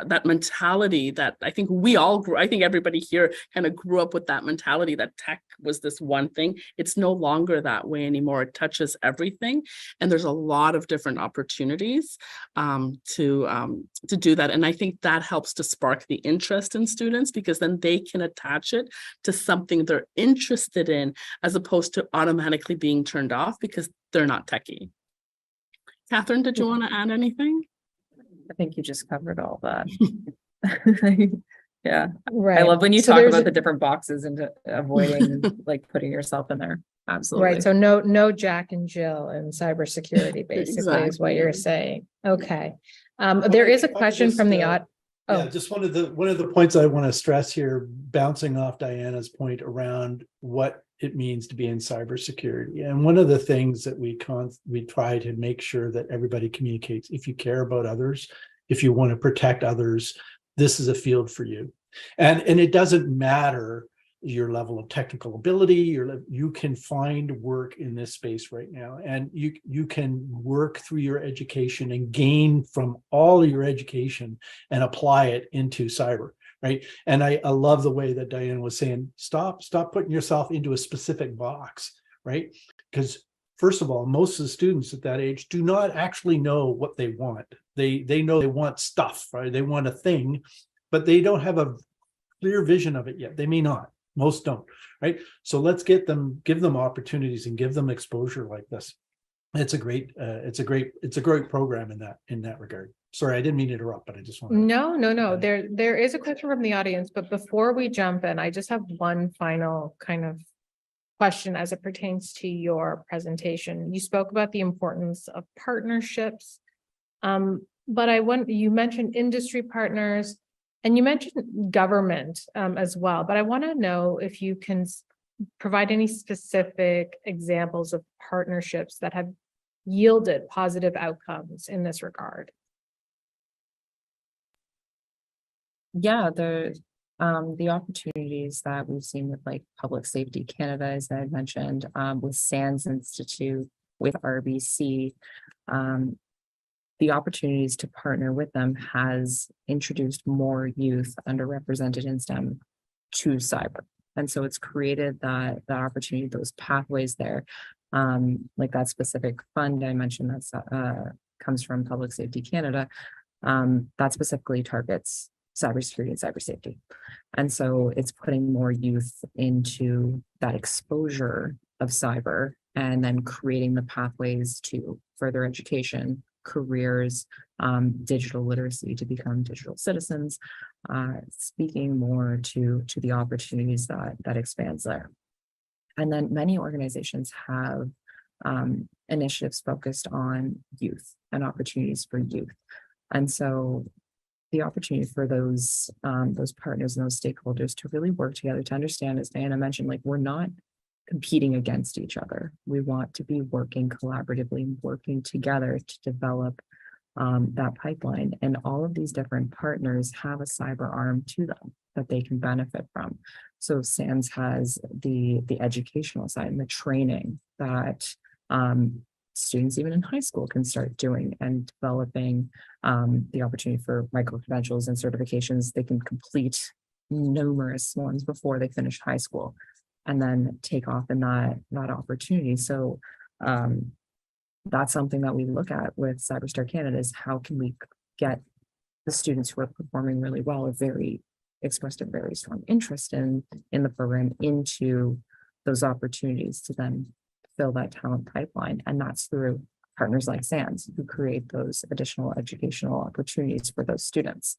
that mentality that I think we all grew. I think everybody here kind of grew up with that mentality that tech was this one thing. It's no longer that way anymore. It touches everything, and there's a lot of different opportunities to do that. And I think that helps to spark the interest in students, because then they can attach it to something they're interested in, as opposed to automatically being turned off because they're not techie. Kathryn, did you want to add anything? I think you just covered all that. Yeah. Right. I love when you So talk there's about the different boxes and avoiding like putting yourself in there. Absolutely. right. So no Jack and Jill in cybersecurity, basically, is what you're saying. Okay. There is a question from the Yeah, just one of the points I want to stress here, bouncing off Diana's point around what it means to be in cybersecurity. And one of the things that we try to make sure that everybody communicates: if you care about others, if you want to protect others, this is a field for you. And it doesn't matter your level of technical ability, you can find work in this space right now, and you can work through your education and gain from all your education and apply it into cyber. Right. And I love the way that Diane was saying, stop putting yourself into a specific box, right? Because first of all, most of the students at that age do not actually know what they want. They know they want stuff, right? They want a thing, but they don't have a clear vision of it yet. They may not. Most don't, right? So let's give them opportunities and give them exposure like this. It's a great program in that regard. Sorry, I didn't mean to interrupt, but I just want to. No. There is a question from the audience, but before we jump in, I just have one final kind of question as it pertains to your presentation. You spoke about the importance of partnerships, but you mentioned industry partners, and you mentioned government as well. But I want to know if you can provide any specific examples of partnerships that have yielded positive outcomes in this regard. Yeah, the opportunities that we've seen with like Public Safety Canada, as I had mentioned, with SANS Institute, with RBC, the opportunities to partner with them has introduced more youth underrepresented in STEM to cyber. And so it's created that opportunity, those pathways there. Like that specific fund I mentioned that's comes from Public Safety Canada, that specifically targets cybersecurity and cyber safety. And so it's putting more youth into that exposure of cyber, and then creating the pathways to further education, careers, digital literacy to become digital citizens, speaking more to the opportunities that expands there. And then many organizations have initiatives focused on youth and opportunities for youth. And so the opportunity for those partners and those stakeholders to really work together to understand, as Diana mentioned, like we're not competing against each other. We want to be working collaboratively, working together to develop that pipeline. And all of these different partners have a cyber arm to them that they can benefit from. So SANS has the educational side and the training that students even in high school can start doing and developing the opportunity for micro-credentials and certifications. They can complete numerous ones before they finish high school and then take off in that opportunity. So that's something that we look at with CyberStar Canada is how can we get the students who are performing really well or expressed a very strong interest in the program into those opportunities to then fill that talent pipeline. And that's through partners like SANS who create those additional educational opportunities for those students.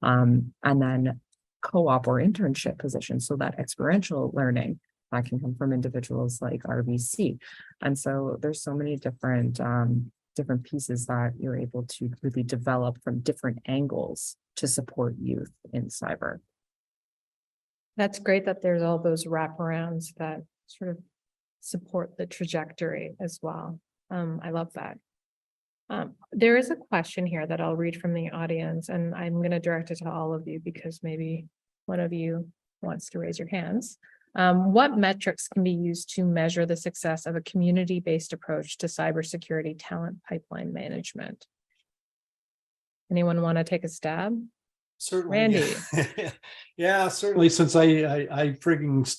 And then co-op or internship positions, so that experiential learning that can come from individuals like RBC. And so there's so many different pieces that you're able to really develop from different angles to support youth in cyber. That's great that there's all those wraparounds that sort of support the trajectory as well. I love that. There is a question here that I'll read from the audience, and I'm going to direct it to all of you because maybe one of you wants to raise your hands. What metrics can be used to measure the success of a community-based approach to cybersecurity talent pipeline management? Anyone want to take a stab? Certainly. Randy. Yeah, certainly. Since I frigging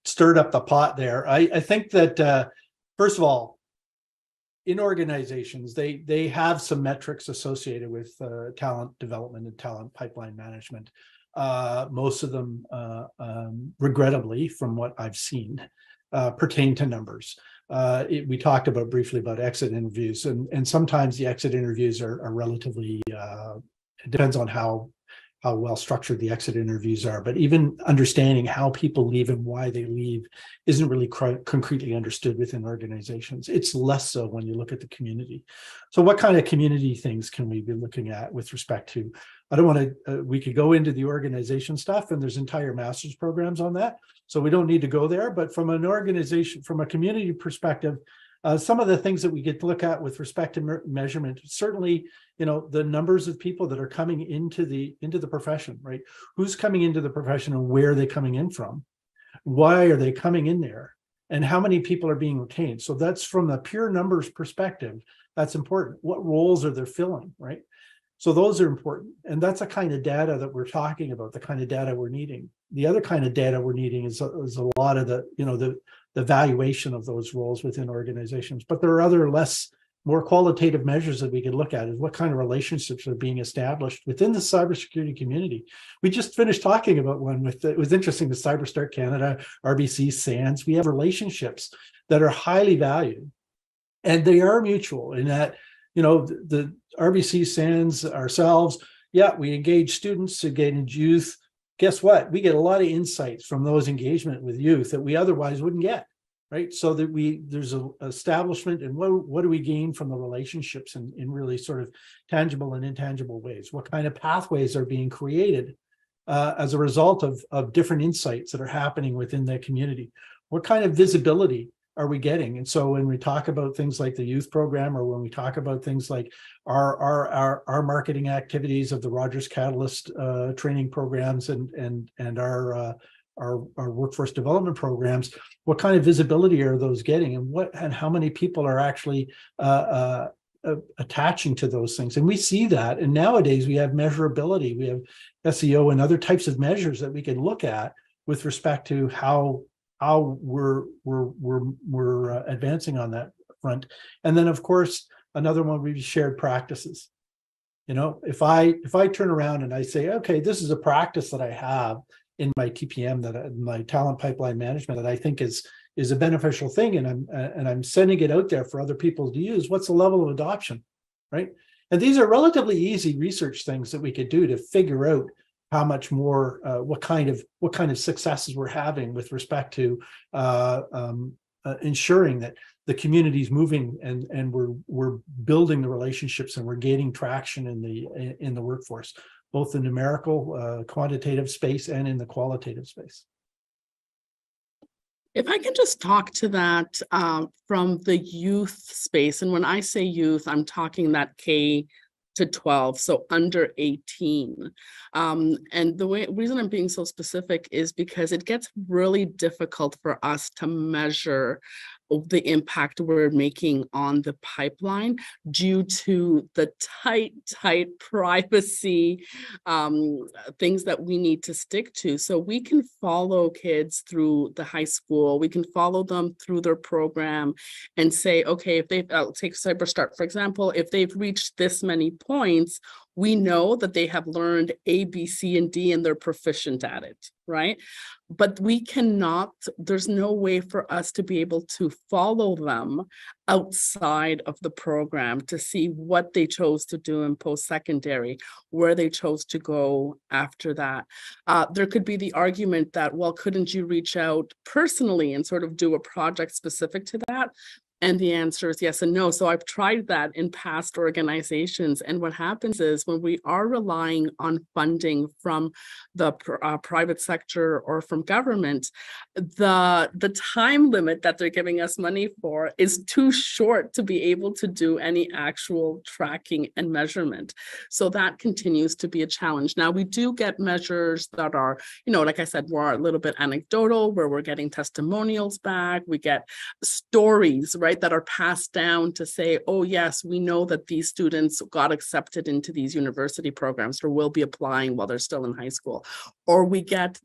stirred up the pot there, I think that first of all, in organizations, they have some metrics associated with talent development and talent pipeline management. Most of them, regrettably, from what I've seen, pertain to numbers. We talked briefly about exit interviews, and sometimes the exit interviews are relatively, it depends on how well structured the exit interviews are, but even understanding how people leave and why they leave isn't really concretely understood within organizations. It's less so when you look at the community. So what kind of community things can we be looking at with respect to, I don't want to, we could go into the organization stuff, and there's entire master's programs on that. So we don't need to go there, but from an organization, from a community perspective, some of the things that we get to look at with respect to measurement, certainly, the numbers of people that are coming into the profession, right? Who's coming into the profession and where are they coming in from? Why are they coming in there? And how many people are being retained? So that's from a pure numbers perspective, that's important. What roles are they filling, right? So those are important. And that's the kind of data that we're talking about, the kind of data we're needing. The other kind of data we're needing is a lot of the valuation of those roles within organizations. But there are other more qualitative measures that we can look at, is what kind of relationships are being established within the cybersecurity community. We just finished talking about one it was interesting, the CyberStar Canada, RBC, SANS. We have relationships that are highly valued, and they are mutual in that, the RBC, SANS, ourselves, we engage students, engage youth. Guess what? We get a lot of insights from those engagement with youth that we otherwise wouldn't get, right? So that there's an establishment, and what do we gain from the relationships in really sort of tangible and intangible ways? What kind of pathways are being created as a result of different insights that are happening within that community? What kind of visibility are we getting? And so when we talk about things like the youth program, or when we talk about things like our marketing activities of the Rogers Catalyst training programs and our workforce development programs, what kind of visibility are those getting, and how many people are actually attaching to those things? And we see that, and nowadays we have measurability, we have SEO and other types of measures that we can look at with respect to how we're advancing on that front. And then, of course, another one would be shared practices. If I turn around and I say, okay, this is a practice that I have in my TPM, my talent pipeline management, that I think is a beneficial thing, and I'm sending it out there for other people to use, what's the level of adoption, right? And these are relatively easy research things that we could do to figure out how much more, what kind of successes we're having with respect to ensuring that the community is moving, and we're building the relationships, and we're gaining traction in the workforce, both the numerical, quantitative space, and in the qualitative space. If I can just talk to that from the youth space, and when I say youth, I'm talking that K-12, so under 18. And the reason I'm being so specific is because it gets really difficult for us to measure the impact we're making on the pipeline due to the tight privacy things that we need to stick to. So we can follow kids through the high school, we can follow them through their program and say, okay, if they've, take CyberStart, for example, if they've reached this many points, we know that they have learned A, B, C, and D, and they're proficient at it, right? But we cannot, there's no way for us to be able to follow them outside of the program to see what they chose to do in post-secondary, where they chose to go after that. There could be the argument that, well, couldn't you reach out personally and sort of do a project specific to that? And the answer is yes and no. So I've tried that in past organizations. And what happens is when we are relying on funding from the private sector or from government, the time limit that they're giving us money for is too short to be able to do any actual tracking and measurement. So that continues to be a challenge. Now, we do get measures that are, you know, like I said, more a little bit anecdotal, where we're getting testimonials back. We get stories, right, that are passed down to say, oh, yes, we know that these students got accepted into these university programs or will be applying while they're still in high school. Or we can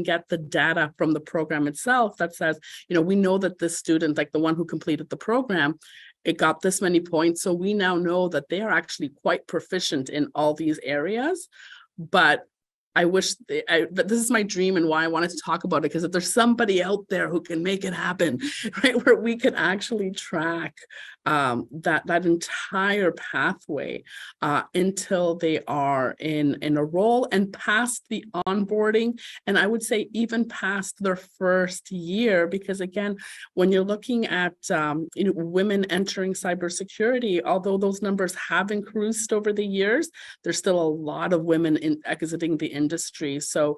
get the data from the program itself that says, you know, we know that this student, like the one who completed the program, it got this many points. So we now know that they are actually quite proficient in all these areas. But I wish but this is my dream and why I wanted to talk about it, because if there's somebody out there who can make it happen, right, where we can actually track that entire pathway until they are in a role and past the onboarding, and I would say even past their first year, because again, when you're looking at women entering cybersecurity, although those numbers have increased over the years, there's still a lot of women exiting the industry. So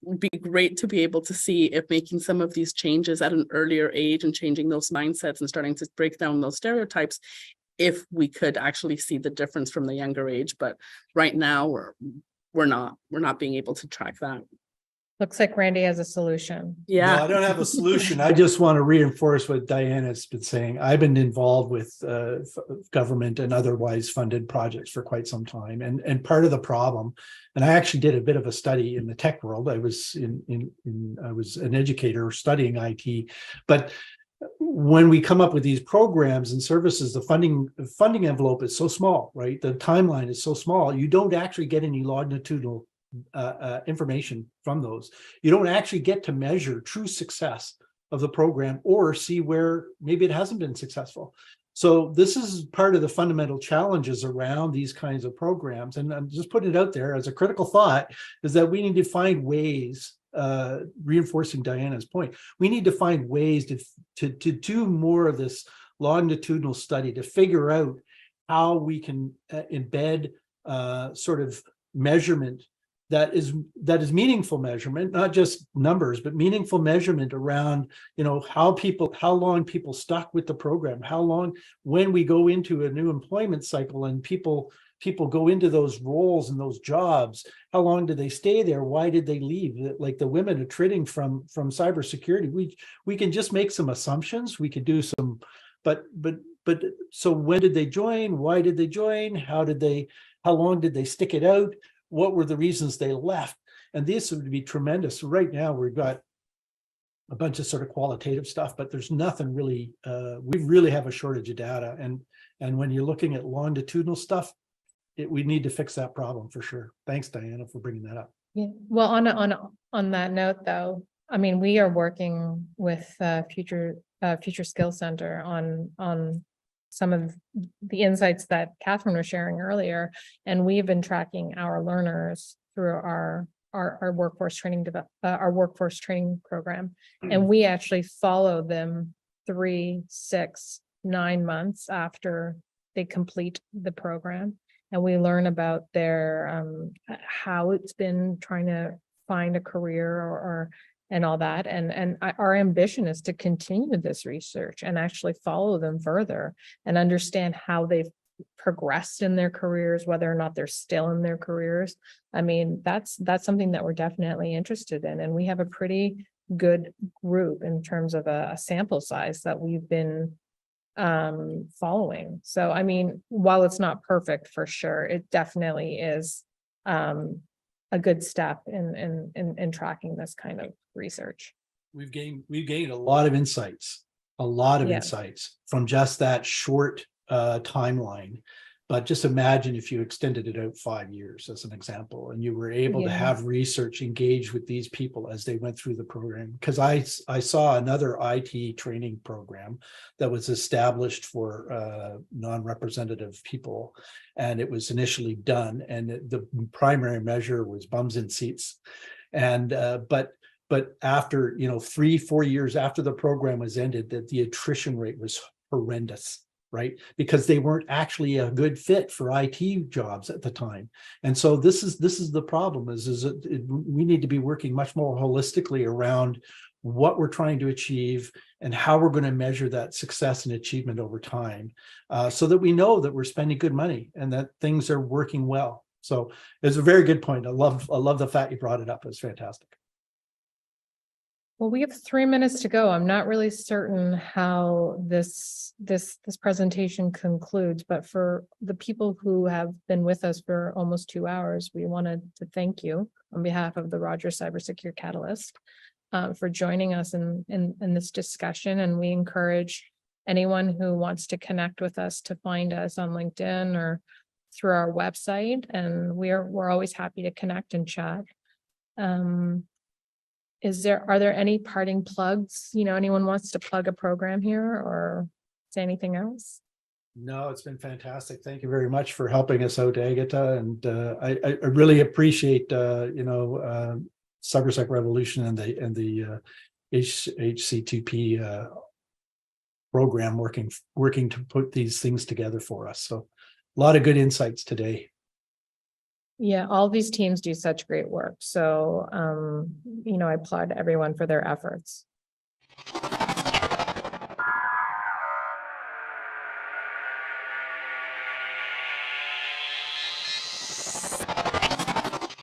would be great to be able to see if making some of these changes at an earlier age and changing those mindsets and starting to break down those stereotypes, if we could actually see the difference from the younger age. But right now we're not being able to track that. Looks like Randy has a solution. Yeah. No, I don't have a solution. I just want to reinforce what Diana's been saying. I've been involved with government and otherwise funded projects for quite some time. And part of the problem, and I actually did a bit of a study in the tech world. I was I was an educator studying IT, but when we come up with these programs and services, the funding envelope is so small, right? The timeline is so small. You don't actually get any longitudinal information from those. You don't actually get to measure true success of the program or see where maybe it hasn't been successful. So this is part of the fundamental challenges around these kinds of programs. And I'm just putting it out there as a critical thought, is that we need to find ways, reinforcing Diana's point, we need to find ways to do more of this longitudinal study to figure out how we can embed sort of measurement that is meaningful measurement, not just numbers, but meaningful measurement around, you know, how long people stuck with the program, how long, when we go into a new employment cycle and people go into those roles and those jobs, how long did they stay there? Why did they leave? Like the women attriting from cybersecurity, we can just make some assumptions. We could do some, but so when did they join? Why did they join? How long did they stick it out? What were the reasons they left? And this would be tremendous. Right now, we've got a bunch of sort of qualitative stuff, but there's nothing really, we really have a shortage of data. And when you're looking at longitudinal stuff, we need to fix that problem for sure. Thanks, Diana, for bringing that up. Yeah. Well, on that note, though, I mean, we are working with Future Skills Center on some of the insights that Kathryn was sharing earlier, and we've been tracking our learners through our workforce training program, and we actually follow them 3, 6, 9 months after they complete the program, and we learn about their how it's been trying to find a career or all that. And our ambition is to continue this research and actually follow them further and understand how they've progressed in their careers, whether or not they're still in their careers. I mean, that's something that we're definitely interested in. And we have a pretty good group in terms of a sample size that we've been following. So, I mean, while it's not perfect for sure, it definitely is a good step in tracking this kind of research. We've gained a lot of insights, from just that short timeline. But just imagine if you extended it out 5 years as an example, and you were able to have research engage with these people as they went through the program. Because I saw another IT training program that was established for non-representative people, and it was initially done, and the primary measure was bums in seats. And but after 3-4 years after the program was ended, that the attrition rate was horrendous. Right, because they weren't actually a good fit for IT jobs at the time. And so this is the problem we need to be working much more holistically around what we're trying to achieve and how we're going to measure that success and achievement over time, so that we know that we're spending good money and that things are working well. So it's a very good point. I love the fact you brought it up. It's fantastic. Well, we have 3 minutes to go. I'm not really certain how this presentation concludes, but for the people who have been with us for almost 2 hours, we wanted to thank you on behalf of the Rogers Cybersecure Catalyst for joining us in this discussion. And we encourage anyone who wants to connect with us to find us on LinkedIn or through our website. And we're always happy to connect and chat. Are there any parting plugs? Anyone wants to plug a program here or say anything else? No, it's been fantastic. Thank you very much for helping us out, Agata. And I really appreciate CyberSec Revolution and the HC2P program working to put these things together for us. So a lot of good insights today. Yeah, all these teams do such great work. So, I applaud everyone for their efforts.